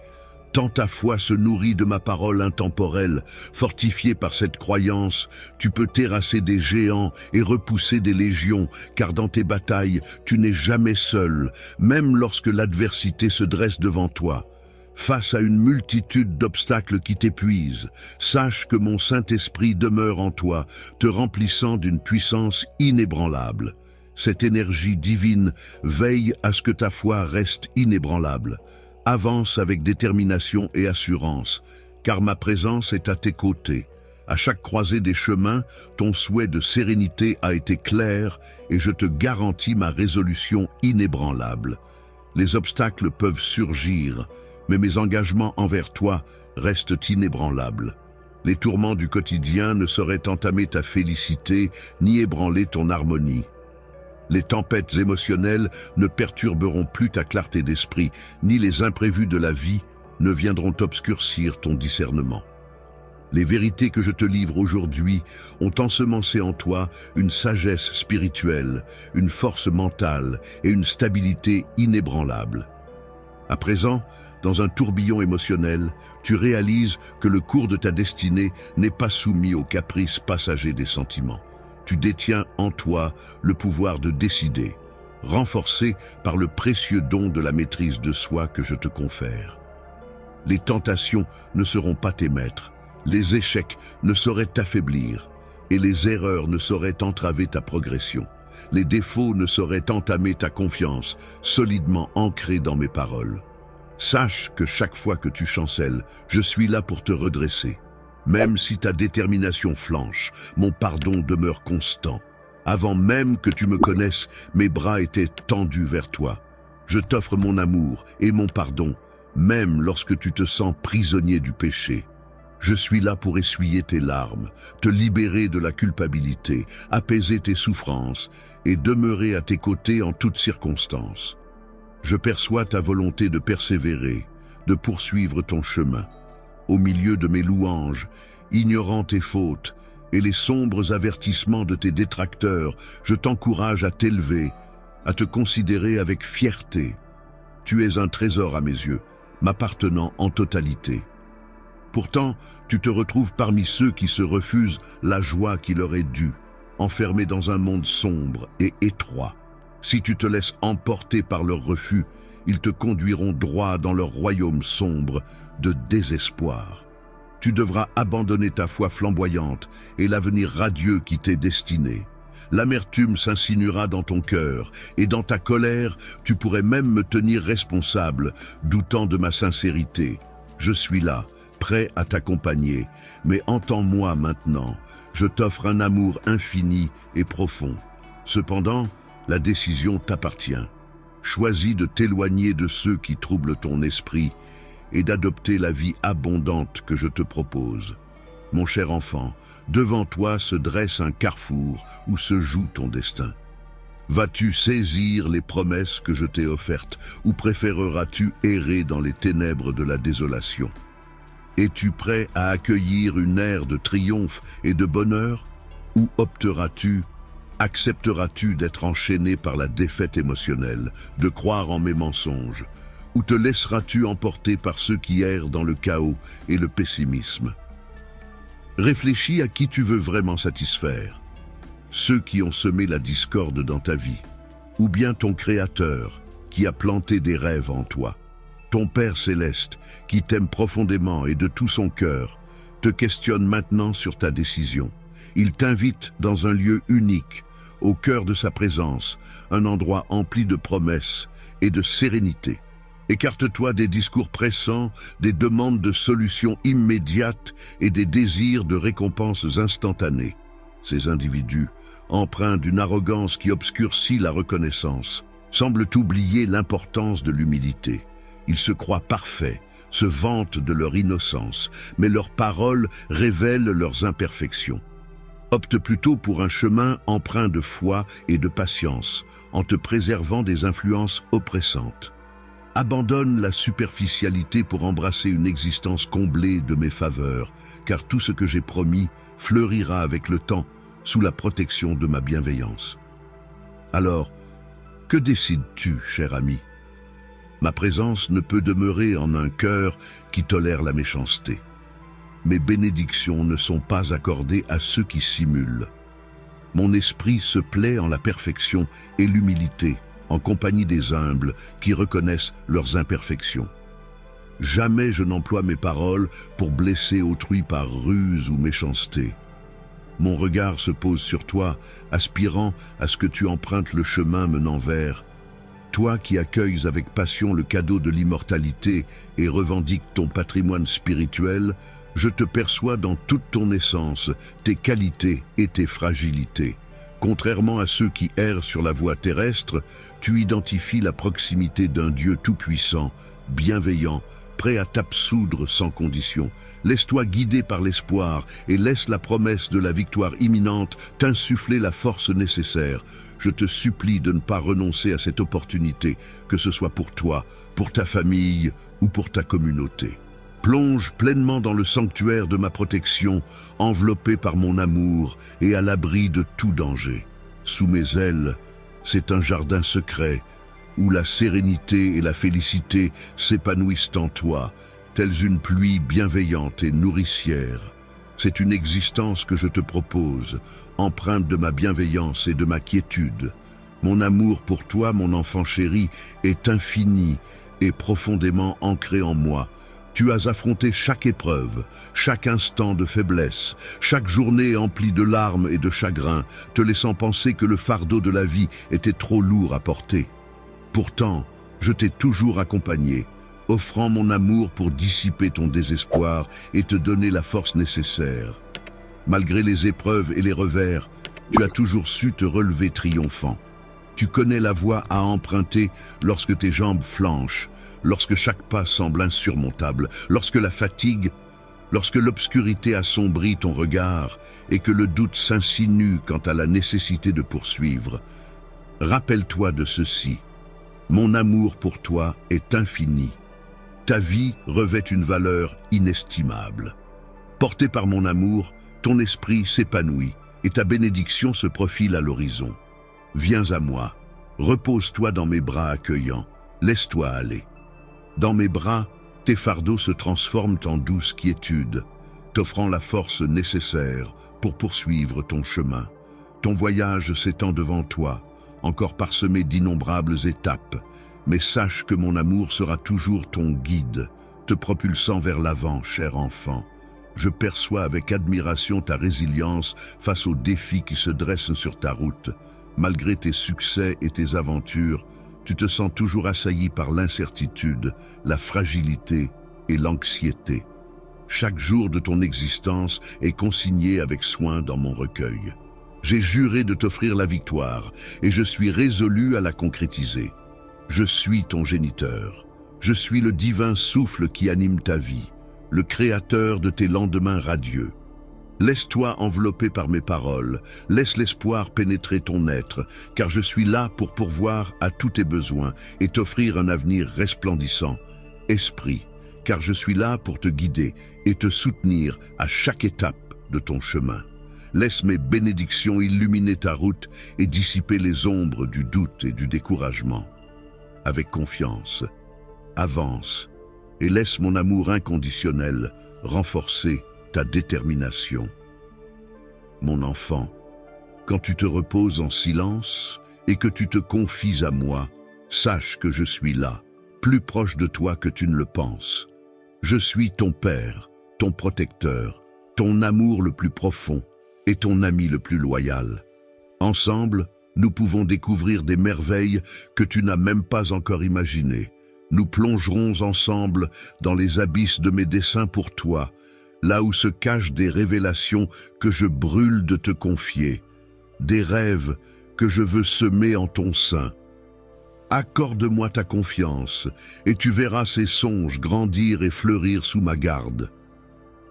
Tant ta foi se nourrit de ma parole intemporelle, fortifiée par cette croyance, tu peux terrasser des géants et repousser des légions, car dans tes batailles, tu n'es jamais seul, même lorsque l'adversité se dresse devant toi. Face à une multitude d'obstacles qui t'épuisent, sache que mon Saint-Esprit demeure en toi, te remplissant d'une puissance inébranlable. Cette énergie divine veille à ce que ta foi reste inébranlable. Avance avec détermination et assurance, car ma présence est à tes côtés. À chaque croisée des chemins, ton souhait de sérénité a été clair et je te garantis ma résolution inébranlable. Les obstacles peuvent surgir, mais mes engagements envers toi restent inébranlables. Les tourments du quotidien ne sauraient entamer ta félicité ni ébranler ton harmonie. Les tempêtes émotionnelles ne perturberont plus ta clarté d'esprit, ni les imprévus de la vie ne viendront obscurcir ton discernement. Les vérités que je te livre aujourd'hui ont ensemencé en toi une sagesse spirituelle, une force mentale et une stabilité inébranlables. À présent, dans un tourbillon émotionnel, tu réalises que le cours de ta destinée n'est pas soumis aux caprices passagers des sentiments. Tu détiens en toi le pouvoir de décider, renforcé par le précieux don de la maîtrise de soi que je te confère. Les tentations ne seront pas tes maîtres, les échecs ne sauraient t'affaiblir, et les erreurs ne sauraient entraver ta progression. Les défauts ne sauraient entamer ta confiance, solidement ancrée dans mes paroles. Sache que chaque fois que tu chancelles, je suis là pour te redresser. Même si ta détermination flanche, mon pardon demeure constant. Avant même que tu me connaisses, mes bras étaient tendus vers toi. Je t'offre mon amour et mon pardon, même lorsque tu te sens prisonnier du péché. Je suis là pour essuyer tes larmes, te libérer de la culpabilité, apaiser tes souffrances et demeurer à tes côtés en toutes circonstances. Je perçois ta volonté de persévérer, de poursuivre ton chemin. Au milieu de mes louanges, ignorant tes fautes et les sombres avertissements de tes détracteurs, je t'encourage à t'élever, à te considérer avec fierté. Tu es un trésor à mes yeux, m'appartenant en totalité. Pourtant, tu te retrouves parmi ceux qui se refusent la joie qui leur est due, enfermés dans un monde sombre et étroit. Si tu te laisses emporter par leur refus, ils te conduiront droit dans leur royaume sombre de désespoir. Tu devras abandonner ta foi flamboyante et l'avenir radieux qui t'est destiné. L'amertume s'insinuera dans ton cœur, et dans ta colère, tu pourrais même me tenir responsable, doutant de ma sincérité. Je suis là, prêt à t'accompagner, mais entends-moi maintenant, je t'offre un amour infini et profond. Cependant, la décision t'appartient. Choisis de t'éloigner de ceux qui troublent ton esprit et d'adopter la vie abondante que je te propose. Mon cher enfant, devant toi se dresse un carrefour où se joue ton destin. Vas-tu saisir les promesses que je t'ai offertes ou préféreras-tu errer dans les ténèbres de la désolation? Es-tu prêt à accueillir une ère de triomphe et de bonheur ou accepteras-tu d'être enchaîné par la défaite émotionnelle, de croire en mes mensonges, ou te laisseras-tu emporter par ceux qui errent dans le chaos et le pessimisme? Réfléchis à qui tu veux vraiment satisfaire. Ceux qui ont semé la discorde dans ta vie, ou bien ton Créateur qui a planté des rêves en toi. Ton Père céleste, qui t'aime profondément et de tout son cœur, te questionne maintenant sur ta décision. Il t'invite dans un lieu unique, au cœur de sa présence, un endroit empli de promesses et de sérénité. Écarte-toi des discours pressants, des demandes de solutions immédiates et des désirs de récompenses instantanées. Ces individus, empreints d'une arrogance qui obscurcit la reconnaissance, semblent oublier l'importance de l'humilité. Ils se croient parfaits, se vantent de leur innocence, mais leurs paroles révèlent leurs imperfections. Opte plutôt pour un chemin empreint de foi et de patience, en te préservant des influences oppressantes. Abandonne la superficialité pour embrasser une existence comblée de mes faveurs, car tout ce que j'ai promis fleurira avec le temps sous la protection de ma bienveillance. Alors, que décides-tu, cher ami? Ma présence ne peut demeurer en un cœur qui tolère la méchanceté. Mes bénédictions ne sont pas accordées à ceux qui simulent. Mon esprit se plaît en la perfection et l'humilité, en compagnie des humbles qui reconnaissent leurs imperfections. Jamais je n'emploie mes paroles pour blesser autrui par ruse ou méchanceté. Mon regard se pose sur toi, aspirant à ce que tu empruntes le chemin menant vers. Toi qui accueilles avec passion le cadeau de l'immortalité et revendiques ton patrimoine spirituel, je te perçois dans toute ton essence, tes qualités et tes fragilités. Contrairement à ceux qui errent sur la voie terrestre, tu identifies la proximité d'un Dieu tout-puissant, bienveillant, prêt à t'absoudre sans condition. Laisse-toi guider par l'espoir et laisse la promesse de la victoire imminente t'insuffler la force nécessaire. Je te supplie de ne pas renoncer à cette opportunité, que ce soit pour toi, pour ta famille ou pour ta communauté. Plonge pleinement dans le sanctuaire de ma protection, enveloppé par mon amour et à l'abri de tout danger. Sous mes ailes, c'est un jardin secret, où la sérénité et la félicité s'épanouissent en toi, telles une pluie bienveillante et nourricière. C'est une existence que je te propose, empreinte de ma bienveillance et de ma quiétude. Mon amour pour toi, mon enfant chéri, est infini et profondément ancré en moi. Tu as affronté chaque épreuve, chaque instant de faiblesse, chaque journée emplie de larmes et de chagrin, te laissant penser que le fardeau de la vie était trop lourd à porter. Pourtant, je t'ai toujours accompagné, offrant mon amour pour dissiper ton désespoir et te donner la force nécessaire. Malgré les épreuves et les revers, tu as toujours su te relever triomphant. Tu connais la voie à emprunter lorsque tes jambes flanchent, lorsque chaque pas semble insurmontable, lorsque la fatigue, lorsque l'obscurité assombrit ton regard et que le doute s'insinue quant à la nécessité de poursuivre. Rappelle-toi de ceci. Mon amour pour toi est infini. Ta vie revêt une valeur inestimable. Porté par mon amour, ton esprit s'épanouit et ta bénédiction se profile à l'horizon. Viens à moi, repose-toi dans mes bras accueillants, laisse-toi aller. Dans mes bras, tes fardeaux se transforment en douce quiétude, t'offrant la force nécessaire pour poursuivre ton chemin. Ton voyage s'étend devant toi, encore parsemé d'innombrables étapes, mais sache que mon amour sera toujours ton guide, te propulsant vers l'avant, cher enfant. Je perçois avec admiration ta résilience face aux défis qui se dressent sur ta route. Malgré tes succès et tes aventures, tu te sens toujours assailli par l'incertitude, la fragilité et l'anxiété. Chaque jour de ton existence est consigné avec soin dans mon recueil. J'ai juré de t'offrir la victoire et je suis résolu à la concrétiser. Je suis ton géniteur. Je suis le divin souffle qui anime ta vie, le créateur de tes lendemains radieux. Laisse-toi envelopper par mes paroles, laisse l'espoir pénétrer ton être, car je suis là pour pourvoir à tous tes besoins et t'offrir un avenir resplendissant. Esprit, car je suis là pour te guider et te soutenir à chaque étape de ton chemin. Laisse mes bénédictions illuminer ta route et dissiper les ombres du doute et du découragement. Avec confiance, avance et laisse mon amour inconditionnel renforcer ta détermination. Mon enfant, quand tu te reposes en silence et que tu te confies à moi, sache que je suis là, plus proche de toi que tu ne le penses. Je suis ton Père, ton protecteur, ton amour le plus profond et ton ami le plus loyal. Ensemble, nous pouvons découvrir des merveilles que tu n'as même pas encore imaginées. Nous plongerons ensemble dans les abysses de mes desseins pour toi, là où se cachent des révélations que je brûle de te confier, des rêves que je veux semer en ton sein. Accorde-moi ta confiance, et tu verras ces songes grandir et fleurir sous ma garde.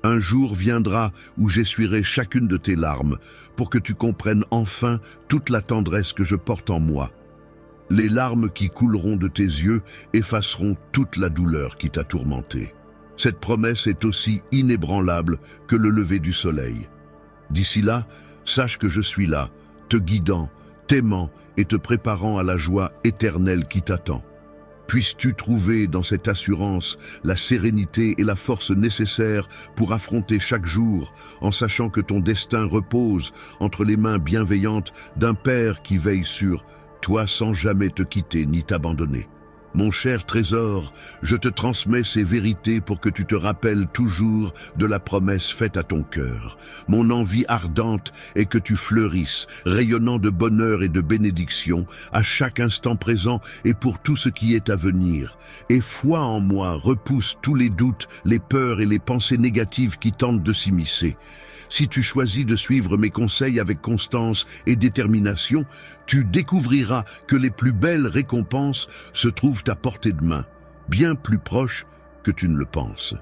Un jour viendra où j'essuierai chacune de tes larmes, pour que tu comprennes enfin toute la tendresse que je porte en moi. Les larmes qui couleront de tes yeux effaceront toute la douleur qui t'a tourmenté. Cette promesse est aussi inébranlable que le lever du soleil. D'ici là, sache que je suis là, te guidant, t'aimant et te préparant à la joie éternelle qui t'attend. Puisses-tu trouver dans cette assurance la sérénité et la force nécessaires pour affronter chaque jour, en sachant que ton destin repose entre les mains bienveillantes d'un Père qui veille sur toi sans jamais te quitter ni t'abandonner. Mon cher trésor, je te transmets ces vérités pour que tu te rappelles toujours de la promesse faite à ton cœur. Mon envie ardente est que tu fleurisses, rayonnant de bonheur et de bénédiction, à chaque instant présent et pour tout ce qui est à venir. Et foi en moi repousse tous les doutes, les peurs et les pensées négatives qui tentent de s'immiscer. Si tu choisis de suivre mes conseils avec constance et détermination, tu découvriras que les plus belles récompenses se trouvent à portée de main, bien plus proches que tu ne le penses.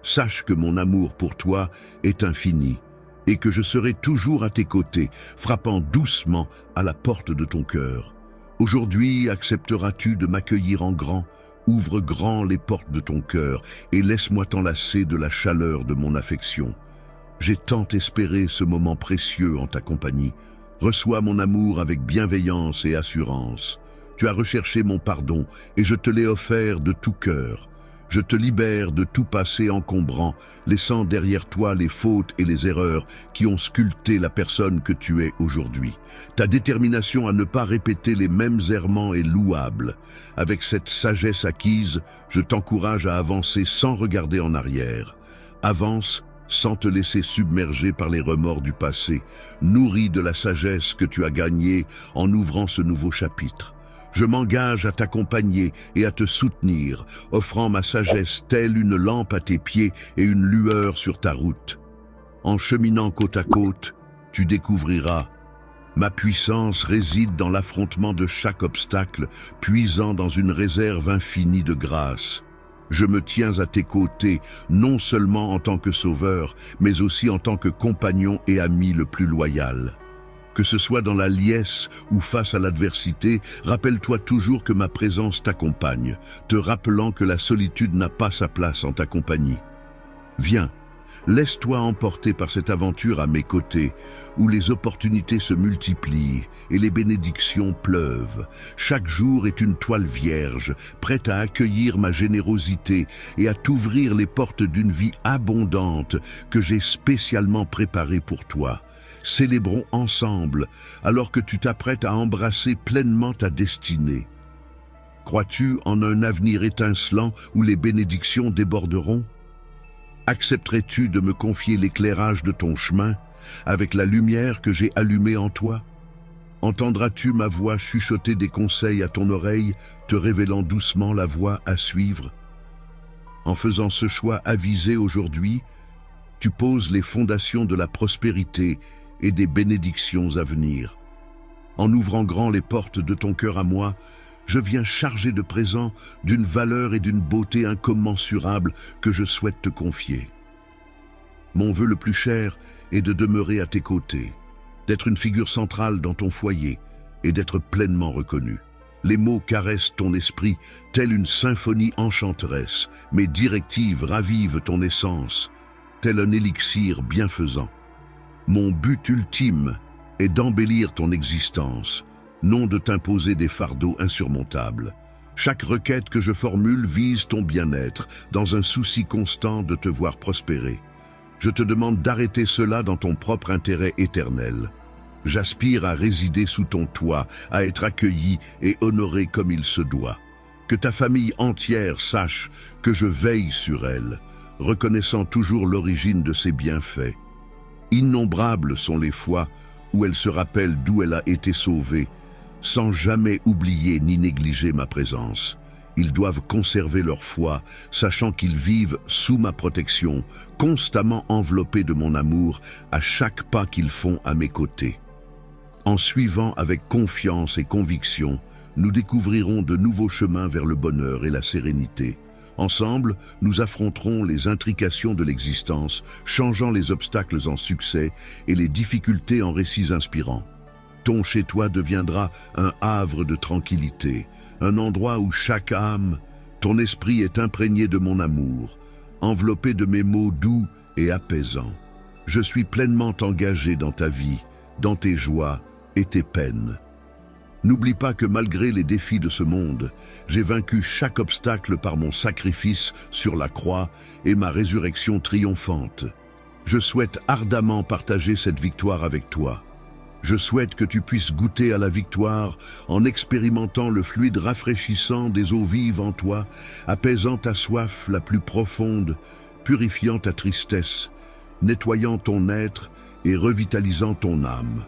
Sache que mon amour pour toi est infini et que je serai toujours à tes côtés, frappant doucement à la porte de ton cœur. Aujourd'hui, accepteras-tu de m'accueillir en grand? Ouvre grand les portes de ton cœur et laisse-moi t'enlacer de la chaleur de mon affection. J'ai tant espéré ce moment précieux en ta compagnie. Reçois mon amour avec bienveillance et assurance. Tu as recherché mon pardon et je te l'ai offert de tout cœur. Je te libère de tout passé encombrant, laissant derrière toi les fautes et les erreurs qui ont sculpté la personne que tu es aujourd'hui. Ta détermination à ne pas répéter les mêmes errements est louable. Avec cette sagesse acquise, je t'encourage à avancer sans regarder en arrière. Avance sans te laisser submerger par les remords du passé, nourri de la sagesse que tu as gagnée en ouvrant ce nouveau chapitre. Je m'engage à t'accompagner et à te soutenir, offrant ma sagesse telle une lampe à tes pieds et une lueur sur ta route. En cheminant côte à côte, tu découvriras. Ma puissance réside dans l'affrontement de chaque obstacle, puisant dans une réserve infinie de grâce. Je me tiens à tes côtés, non seulement en tant que sauveur, mais aussi en tant que compagnon et ami le plus loyal. Que ce soit dans la liesse ou face à l'adversité, rappelle-toi toujours que ma présence t'accompagne, te rappelant que la solitude n'a pas sa place en ta compagnie. Viens, laisse-toi emporter par cette aventure à mes côtés, où les opportunités se multiplient et les bénédictions pleuvent. Chaque jour est une toile vierge, prête à accueillir ma générosité et à t'ouvrir les portes d'une vie abondante que j'ai spécialement préparée pour toi. Célébrons ensemble, alors que tu t'apprêtes à embrasser pleinement ta destinée. Crois-tu en un avenir étincelant où les bénédictions déborderont? Accepterais-tu de me confier l'éclairage de ton chemin, avec la lumière que j'ai allumée en toi? Entendras-tu ma voix chuchoter des conseils à ton oreille, te révélant doucement la voie à suivre? En faisant ce choix avisé aujourd'hui, tu poses les fondations de la prospérité et des bénédictions à venir. En ouvrant grand les portes de ton cœur à moi, je viens chargé de présents d'une valeur et d'une beauté incommensurables que je souhaite te confier. Mon vœu le plus cher est de demeurer à tes côtés, d'être une figure centrale dans ton foyer et d'être pleinement reconnu. Les mots caressent ton esprit, telle une symphonie enchanteresse. Mes directives ravivent ton essence, tel un élixir bienfaisant. Mon but ultime est d'embellir ton existence, non de t'imposer des fardeaux insurmontables. Chaque requête que je formule vise ton bien-être, dans un souci constant de te voir prospérer. Je te demande d'arrêter cela dans ton propre intérêt éternel. J'aspire à résider sous ton toit, à être accueilli et honoré comme il se doit. Que ta famille entière sache que je veille sur elle, reconnaissant toujours l'origine de ses bienfaits. Innombrables sont les fois où elle se rappelle d'où elle a été sauvée, sans jamais oublier ni négliger ma présence. Ils doivent conserver leur foi, sachant qu'ils vivent sous ma protection, constamment enveloppés de mon amour à chaque pas qu'ils font à mes côtés. En suivant avec confiance et conviction, nous découvrirons de nouveaux chemins vers le bonheur et la sérénité. Ensemble, nous affronterons les intrications de l'existence, changeant les obstacles en succès et les difficultés en récits inspirants. Ton chez-toi deviendra un havre de tranquillité, un endroit où chaque âme, ton esprit est imprégné de mon amour, enveloppé de mes mots doux et apaisants. Je suis pleinement engagé dans ta vie, dans tes joies et tes peines. N'oublie pas que malgré les défis de ce monde, j'ai vaincu chaque obstacle par mon sacrifice sur la croix et ma résurrection triomphante. Je souhaite ardemment partager cette victoire avec toi. Je souhaite que tu puisses goûter à la victoire en expérimentant le fluide rafraîchissant des eaux vives en toi, apaisant ta soif la plus profonde, purifiant ta tristesse, nettoyant ton être et revitalisant ton âme.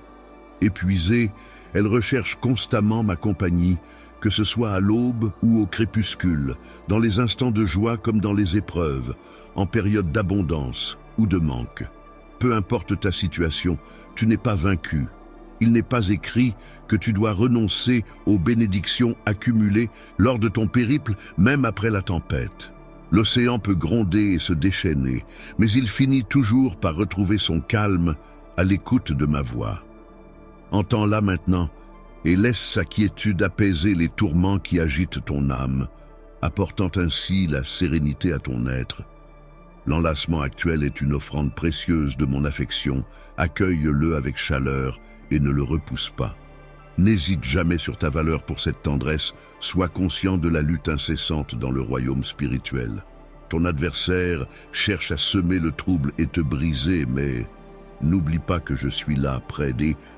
Épuisée, elle recherche constamment ma compagnie, que ce soit à l'aube ou au crépuscule, dans les instants de joie comme dans les épreuves, en période d'abondance ou de manque. Peu importe ta situation, tu n'es pas vaincu. Il n'est pas écrit que tu dois renoncer aux bénédictions accumulées lors de ton périple, même après la tempête. L'océan peut gronder et se déchaîner, mais il finit toujours par retrouver son calme à l'écoute de ma voix. Entends-la maintenant et laisse sa quiétude apaiser les tourments qui agitent ton âme, apportant ainsi la sérénité à ton être. L'enlacement actuel est une offrande précieuse de mon affection. Accueille-le avec chaleur et ne le repousse pas. N'hésite jamais sur ta valeur pour cette tendresse, sois conscient de la lutte incessante dans le royaume spirituel. Ton adversaire cherche à semer le trouble et te briser, mais n'oublie pas que je suis là, prêt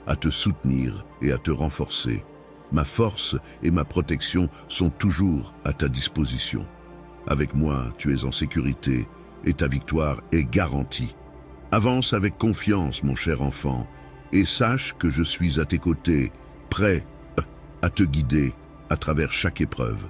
à te soutenir et à te renforcer. Ma force et ma protection sont toujours à ta disposition. Avec moi, tu es en sécurité et ta victoire est garantie. Avance avec confiance, mon cher enfant, et sache que je suis à tes côtés, prêt à te guider à travers chaque épreuve.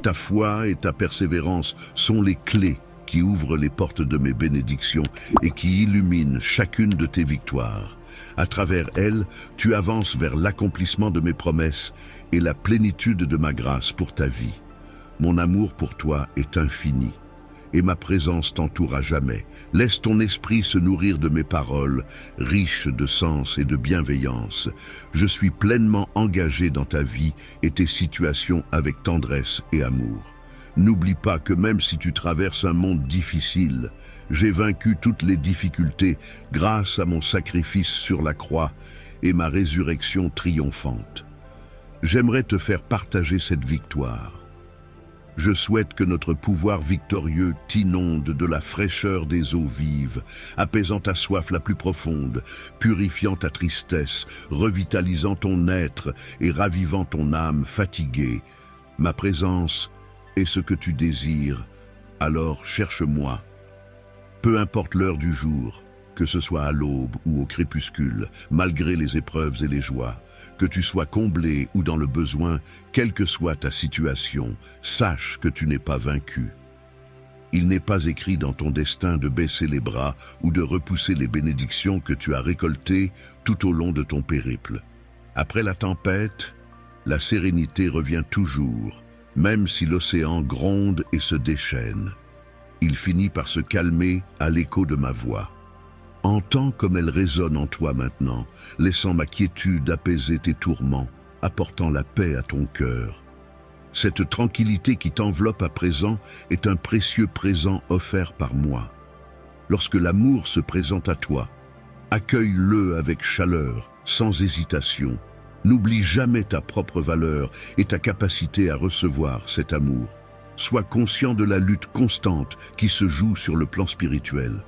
Ta foi et ta persévérance sont les clés qui ouvrent les portes de mes bénédictions et qui illuminent chacune de tes victoires. À travers elles, tu avances vers l'accomplissement de mes promesses et la plénitude de ma grâce pour ta vie. Mon amour pour toi est infini et ma présence t'entoure à jamais. Laisse ton esprit se nourrir de mes paroles, riches de sens et de bienveillance. Je suis pleinement engagé dans ta vie et tes situations avec tendresse et amour. N'oublie pas que même si tu traverses un monde difficile, j'ai vaincu toutes les difficultés grâce à mon sacrifice sur la croix et ma résurrection triomphante. J'aimerais te faire partager cette victoire. Je souhaite que notre pouvoir victorieux t'inonde de la fraîcheur des eaux vives, apaisant ta soif la plus profonde, purifiant ta tristesse, revitalisant ton être et ravivant ton âme fatiguée. Ma présence est ce que tu désires, alors cherche-moi. Peu importe l'heure du jour, que ce soit à l'aube ou au crépuscule, malgré les épreuves et les joies, que tu sois comblé ou dans le besoin, quelle que soit ta situation, sache que tu n'es pas vaincu. Il n'est pas écrit dans ton destin de baisser les bras ou de repousser les bénédictions que tu as récoltées tout au long de ton périple. Après la tempête, la sérénité revient toujours, même si l'océan gronde et se déchaîne. Il finit par se calmer à l'écho de ma voix. Entends comme elle résonne en toi maintenant, laissant ma quiétude apaiser tes tourments, apportant la paix à ton cœur. Cette tranquillité qui t'enveloppe à présent est un précieux présent offert par moi. Lorsque l'amour se présente à toi, accueille-le avec chaleur, sans hésitation. N'oublie jamais ta propre valeur et ta capacité à recevoir cet amour. Sois conscient de la lutte constante qui se joue sur le plan spirituel.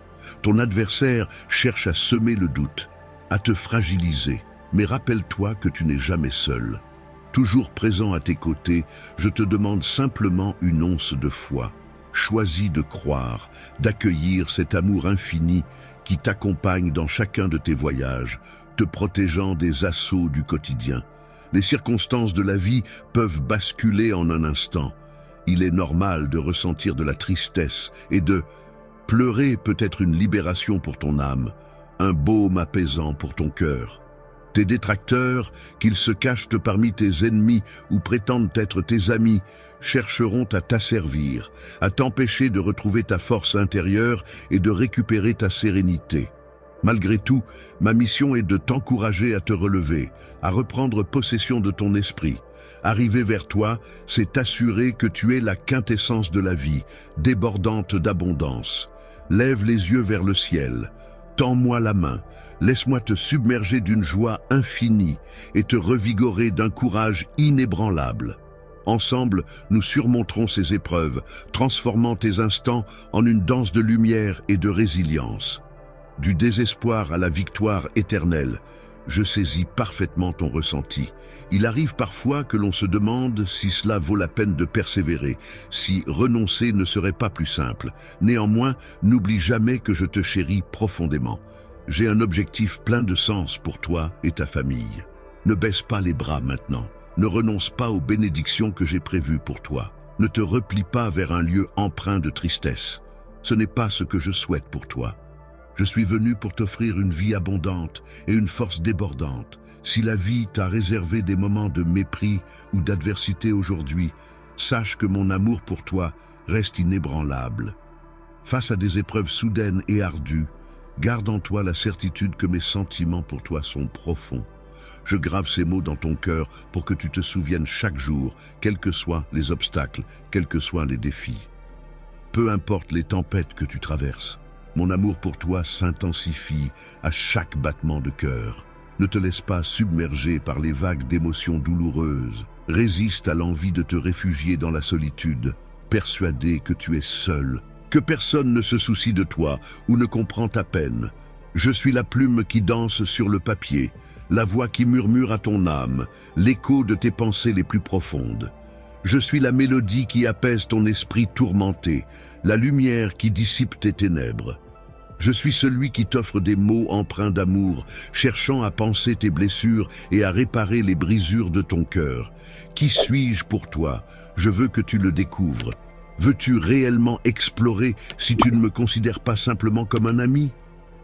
Ton adversaire cherche à semer le doute, à te fragiliser, mais rappelle-toi que tu n'es jamais seul. Toujours présent à tes côtés, je te demande simplement une once de foi. Choisis de croire, d'accueillir cet amour infini qui t'accompagne dans chacun de tes voyages, te protégeant des assauts du quotidien. Les circonstances de la vie peuvent basculer en un instant. Il est normal de ressentir de la tristesse et de pleurer peut être une libération pour ton âme, un baume apaisant pour ton cœur. Tes détracteurs, qu'ils se cachent parmi tes ennemis ou prétendent être tes amis, chercheront à t'asservir, à t'empêcher de retrouver ta force intérieure et de récupérer ta sérénité. Malgré tout, ma mission est de t'encourager à te relever, à reprendre possession de ton esprit. Arriver vers toi, c'est t'assurer que tu es la quintessence de la vie, débordante d'abondance. Lève les yeux vers le ciel. Tends-moi la main, laisse-moi te submerger d'une joie infinie et te revigorer d'un courage inébranlable. Ensemble, nous surmonterons ces épreuves, transformant tes instants en une danse de lumière et de résilience. Du désespoir à la victoire éternelle, je saisis parfaitement ton ressenti. Il arrive parfois que l'on se demande si cela vaut la peine de persévérer, si renoncer ne serait pas plus simple. Néanmoins, n'oublie jamais que je te chéris profondément. J'ai un objectif plein de sens pour toi et ta famille. Ne baisse pas les bras maintenant. Ne renonce pas aux bénédictions que j'ai prévues pour toi. Ne te replie pas vers un lieu empreint de tristesse. Ce n'est pas ce que je souhaite pour toi. Je suis venu pour t'offrir une vie abondante et une force débordante. Si la vie t'a réservé des moments de mépris ou d'adversité aujourd'hui, sache que mon amour pour toi reste inébranlable. Face à des épreuves soudaines et ardues, garde en toi la certitude que mes sentiments pour toi sont profonds. Je grave ces mots dans ton cœur pour que tu te souviennes chaque jour, quels que soient les obstacles, quels que soient les défis. Peu importe les tempêtes que tu traverses, mon amour pour toi s'intensifie à chaque battement de cœur. Ne te laisse pas submerger par les vagues d'émotions douloureuses. Résiste à l'envie de te réfugier dans la solitude, persuadé que tu es seul, que personne ne se soucie de toi ou ne comprend ta peine. Je suis la plume qui danse sur le papier, la voix qui murmure à ton âme, l'écho de tes pensées les plus profondes. Je suis la mélodie qui apaise ton esprit tourmenté, la lumière qui dissipe tes ténèbres. Je suis celui qui t'offre des mots empreints d'amour, cherchant à panser tes blessures et à réparer les brisures de ton cœur. Qui suis-je pour toi? Je veux que tu le découvres. Veux-tu réellement explorer si tu ne me considères pas simplement comme un ami?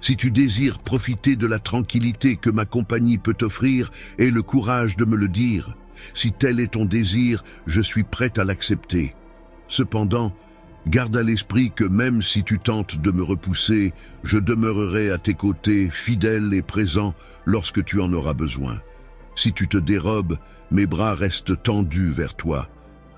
Si tu désires profiter de la tranquillité que ma compagnie peut t'offrir, aie le courage de me le dire. Si tel est ton désir, je suis prêt à l'accepter. Cependant, garde à l'esprit que même si tu tentes de me repousser, je demeurerai à tes côtés, fidèle et présent lorsque tu en auras besoin. Si tu te dérobes, mes bras restent tendus vers toi.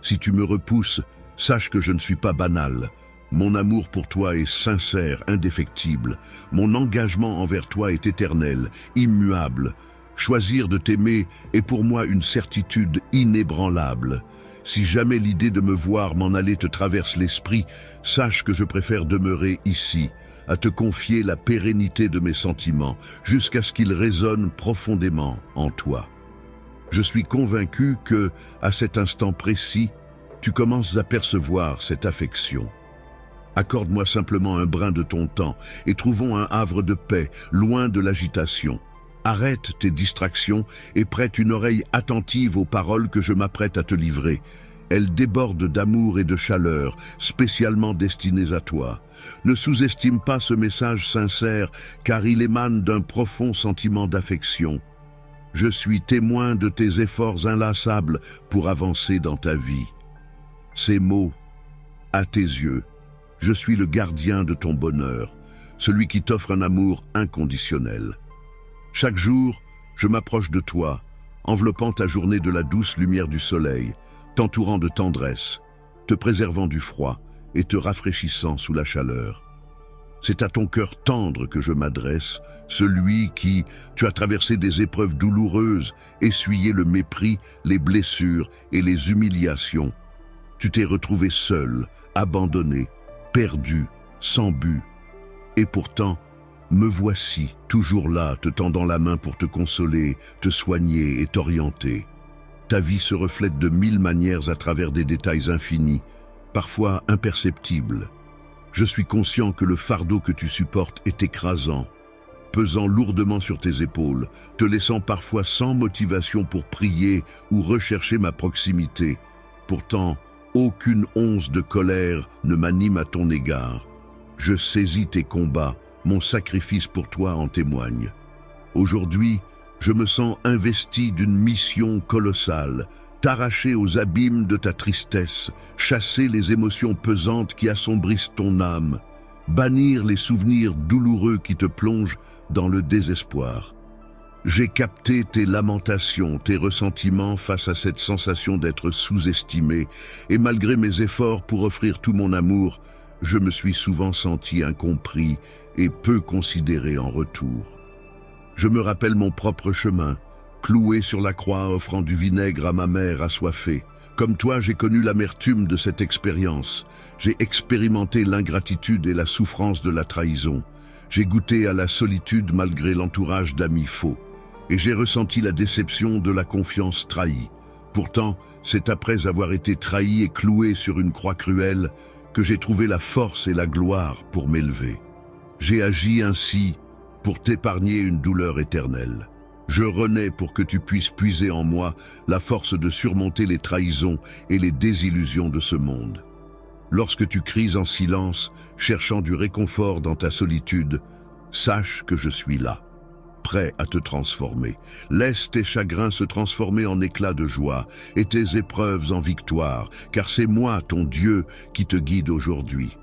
Si tu me repousses, sache que je ne suis pas banal. Mon amour pour toi est sincère, indéfectible. Mon engagement envers toi est éternel, immuable. Choisir de t'aimer est pour moi une certitude inébranlable. Si jamais l'idée de me voir m'en aller te traverse l'esprit, sache que je préfère demeurer ici, à te confier la pérennité de mes sentiments, jusqu'à ce qu'ils résonnent profondément en toi. Je suis convaincu que, à cet instant précis, tu commences à percevoir cette affection. Accorde-moi simplement un brin de ton temps et trouvons un havre de paix, loin de l'agitation. Arrête tes distractions et prête une oreille attentive aux paroles que je m'apprête à te livrer. Elles débordent d'amour et de chaleur, spécialement destinées à toi. Ne sous-estime pas ce message sincère, car il émane d'un profond sentiment d'affection. Je suis témoin de tes efforts inlassables pour avancer dans ta vie. Ces mots, à tes yeux, je suis le gardien de ton bonheur, celui qui t'offre un amour inconditionnel. Chaque jour, je m'approche de toi, enveloppant ta journée de la douce lumière du soleil, t'entourant de tendresse, te préservant du froid et te rafraîchissant sous la chaleur. C'est à ton cœur tendre que je m'adresse, celui qui, tu as traversé des épreuves douloureuses, essuyé le mépris, les blessures et les humiliations. Tu t'es retrouvé seul, abandonné, perdu, sans but. Et pourtant, me voici, toujours là, te tendant la main pour te consoler, te soigner et t'orienter. Ta vie se reflète de mille manières à travers des détails infinis, parfois imperceptibles. Je suis conscient que le fardeau que tu supportes est écrasant, pesant lourdement sur tes épaules, te laissant parfois sans motivation pour prier ou rechercher ma proximité. Pourtant, aucune once de colère ne m'anime à ton égard. Je saisis tes combats, mon sacrifice pour toi en témoigne. Aujourd'hui, je me sens investi d'une mission colossale, t'arracher aux abîmes de ta tristesse, chasser les émotions pesantes qui assombrissent ton âme, bannir les souvenirs douloureux qui te plongent dans le désespoir. J'ai capté tes lamentations, tes ressentiments face à cette sensation d'être sous-estimé, et malgré mes efforts pour offrir tout mon amour, je me suis souvent senti incompris et peu considéré en retour. Je me rappelle mon propre chemin, cloué sur la croix offrant du vinaigre à ma mère assoiffée. Comme toi, j'ai connu l'amertume de cette expérience. J'ai expérimenté l'ingratitude et la souffrance de la trahison. J'ai goûté à la solitude malgré l'entourage d'amis faux. Et j'ai ressenti la déception de la confiance trahie. Pourtant, c'est après avoir été trahi et cloué sur une croix cruelle que j'ai trouvé la force et la gloire pour m'élever. J'ai agi ainsi pour t'épargner une douleur éternelle. Je renais pour que tu puisses puiser en moi la force de surmonter les trahisons et les désillusions de ce monde. Lorsque tu cries en silence, cherchant du réconfort dans ta solitude, sache que je suis là, prêt à te transformer. Laisse tes chagrins se transformer en éclats de joie et tes épreuves en victoire, car c'est moi, ton Dieu, qui te guide aujourd'hui.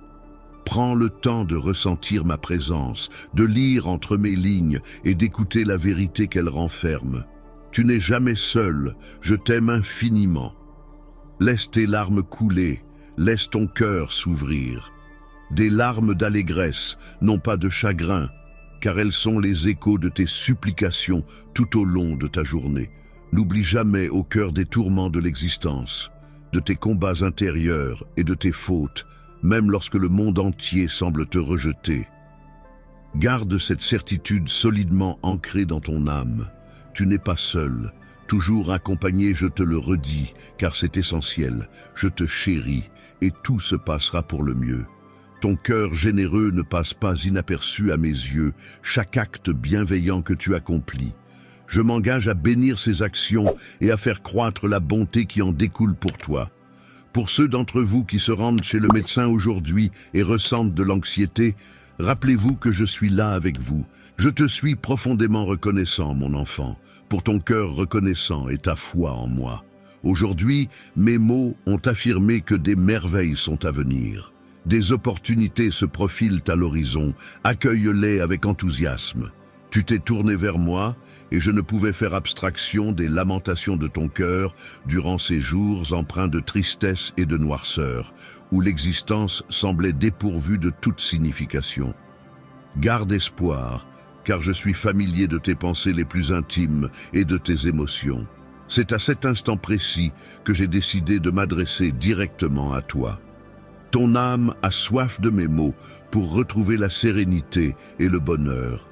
Prends le temps de ressentir ma présence, de lire entre mes lignes et d'écouter la vérité qu'elle renferme. Tu n'es jamais seul, je t'aime infiniment. Laisse tes larmes couler, laisse ton cœur s'ouvrir. Des larmes d'allégresse, non pas de chagrin, car elles sont les échos de tes supplications tout au long de ta journée. N'oublie jamais au cœur des tourments de l'existence, de tes combats intérieurs et de tes fautes, même lorsque le monde entier semble te rejeter. Garde cette certitude solidement ancrée dans ton âme. Tu n'es pas seul, toujours accompagné, je te le redis, car c'est essentiel. Je te chéris et tout se passera pour le mieux. Ton cœur généreux ne passe pas inaperçu à mes yeux, chaque acte bienveillant que tu accomplis. Je m'engage à bénir ces actions et à faire croître la bonté qui en découle pour toi. Pour ceux d'entre vous qui se rendent chez le médecin aujourd'hui et ressentent de l'anxiété, rappelez-vous que je suis là avec vous. Je te suis profondément reconnaissant, mon enfant, pour ton cœur reconnaissant et ta foi en moi. Aujourd'hui, mes mots ont affirmé que des merveilles sont à venir. Des opportunités se profilent à l'horizon. Accueille-les avec enthousiasme. Tu t'es tourné vers moi et je ne pouvais faire abstraction des lamentations de ton cœur durant ces jours empreints de tristesse et de noirceur, où l'existence semblait dépourvue de toute signification. Garde espoir, car je suis familier de tes pensées les plus intimes et de tes émotions. C'est à cet instant précis que j'ai décidé de m'adresser directement à toi. Ton âme a soif de mes mots pour retrouver la sérénité et le bonheur.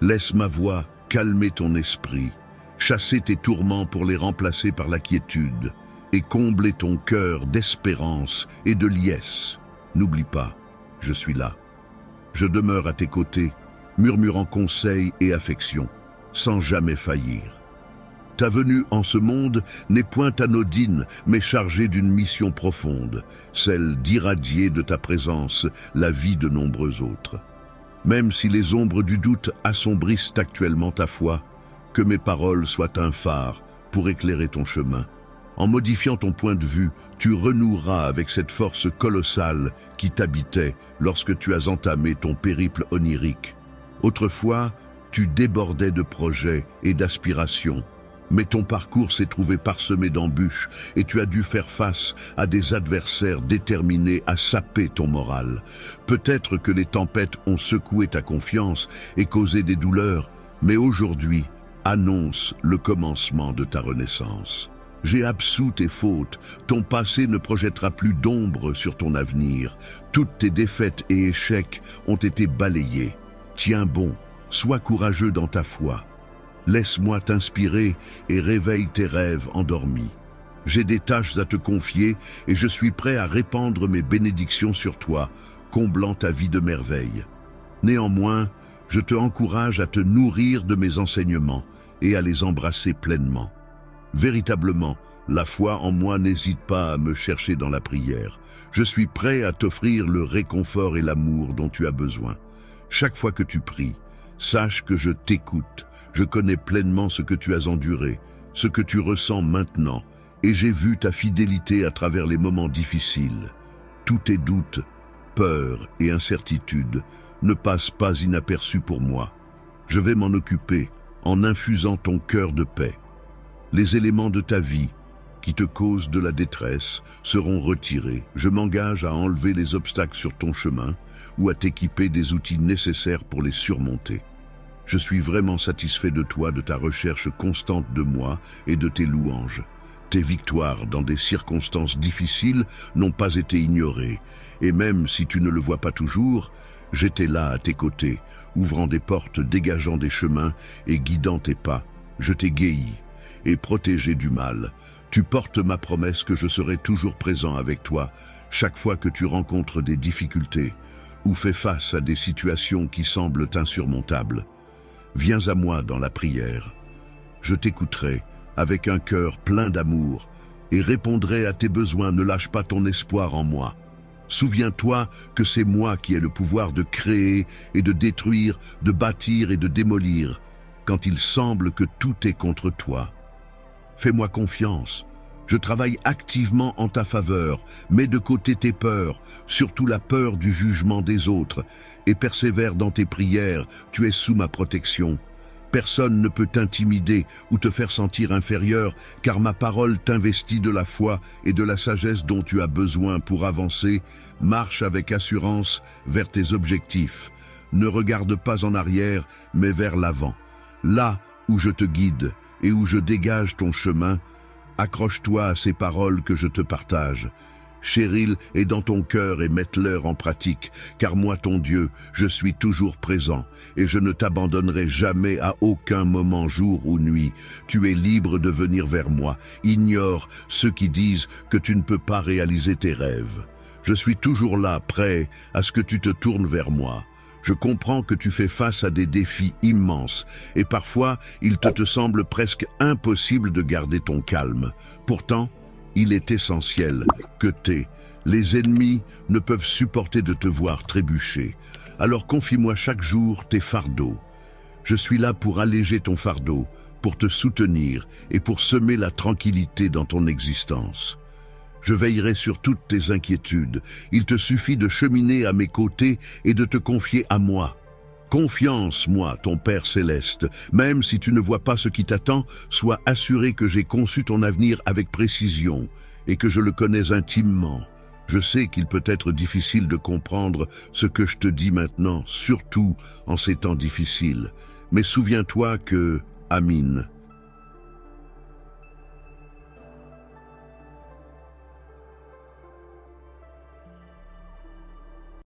Laisse ma voix calmer ton esprit, chasser tes tourments pour les remplacer par la quiétude et combler ton cœur d'espérance et de liesse. N'oublie pas, je suis là. Je demeure à tes côtés, murmurant conseils et affection, sans jamais faillir. Ta venue en ce monde n'est point anodine, mais chargée d'une mission profonde, celle d'irradier de ta présence la vie de nombreux autres. Même si les ombres du doute assombrissent actuellement ta foi, que mes paroles soient un phare pour éclairer ton chemin. En modifiant ton point de vue, tu renoueras avec cette force colossale qui t'habitait lorsque tu as entamé ton périple onirique. Autrefois, tu débordais de projets et d'aspirations, mais ton parcours s'est trouvé parsemé d'embûches et tu as dû faire face à des adversaires déterminés à saper ton moral. Peut-être que les tempêtes ont secoué ta confiance et causé des douleurs, mais aujourd'hui annonce le commencement de ta renaissance. J'ai absous tes fautes, ton passé ne projettera plus d'ombre sur ton avenir. Toutes tes défaites et échecs ont été balayés. Tiens bon, sois courageux dans ta foi. Laisse-moi t'inspirer et réveille tes rêves endormis. J'ai des tâches à te confier et je suis prêt à répandre mes bénédictions sur toi, comblant ta vie de merveilles. Néanmoins, je te encourage à te nourrir de mes enseignements et à les embrasser pleinement. Véritablement, la foi en moi n'hésite pas à me chercher dans la prière. Je suis prêt à t'offrir le réconfort et l'amour dont tu as besoin. Chaque fois que tu pries, sache que je t'écoute. Je connais pleinement ce que tu as enduré, ce que tu ressens maintenant, et j'ai vu ta fidélité à travers les moments difficiles. Tous tes doutes, peurs et incertitudes ne passent pas inaperçus pour moi. Je vais m'en occuper en infusant ton cœur de paix. Les éléments de ta vie, qui te causent de la détresse seront retirés. Je m'engage à enlever les obstacles sur ton chemin ou à t'équiper des outils nécessaires pour les surmonter. Je suis vraiment satisfait de toi, de ta recherche constante de moi et de tes louanges. Tes victoires dans des circonstances difficiles n'ont pas été ignorées, et même si tu ne le vois pas toujours, j'étais là à tes côtés, ouvrant des portes, dégageant des chemins et guidant tes pas. Je t'ai guéri et protégé du mal. Tu portes ma promesse que je serai toujours présent avec toi, chaque fois que tu rencontres des difficultés ou fais face à des situations qui semblent insurmontables. Viens à moi dans la prière. Je t'écouterai avec un cœur plein d'amour et répondrai à tes besoins. Ne lâche pas ton espoir en moi. Souviens-toi que c'est moi qui ai le pouvoir de créer et de détruire, de bâtir et de démolir, quand il semble que tout est contre toi. Fais-moi confiance. Je travaille activement en ta faveur. Mets de côté tes peurs, surtout la peur du jugement des autres, et persévère dans tes prières. Tu es sous ma protection. Personne ne peut t'intimider ou te faire sentir inférieur, car ma parole t'investit de la foi et de la sagesse dont tu as besoin pour avancer. Marche avec assurance vers tes objectifs. Ne regarde pas en arrière, mais vers l'avant. Là où je te guide et où je dégage ton chemin, accroche-toi à ces paroles que je te partage. Cheryl est dans ton cœur et mette-leur en pratique, car moi, ton Dieu, je suis toujours présent et je ne t'abandonnerai jamais à aucun moment, jour ou nuit. Tu es libre de venir vers moi. Ignore ceux qui disent que tu ne peux pas réaliser tes rêves. Je suis toujours là, prêt à ce que tu te tournes vers moi. Je comprends que tu fais face à des défis immenses et parfois il te semble presque impossible de garder ton calme. Pourtant, il est essentiel que les ennemis ne peuvent supporter de te voir trébucher. Alors confie-moi chaque jour tes fardeaux. Je suis là pour alléger ton fardeau, pour te soutenir et pour semer la tranquillité dans ton existence. Je veillerai sur toutes tes inquiétudes. Il te suffit de cheminer à mes côtés et de te confier à moi. Confiance, moi, ton Père céleste. Même si tu ne vois pas ce qui t'attend, sois assuré que j'ai conçu ton avenir avec précision et que je le connais intimement. Je sais qu'il peut être difficile de comprendre ce que je te dis maintenant, surtout en ces temps difficiles. Mais souviens-toi que, Amin,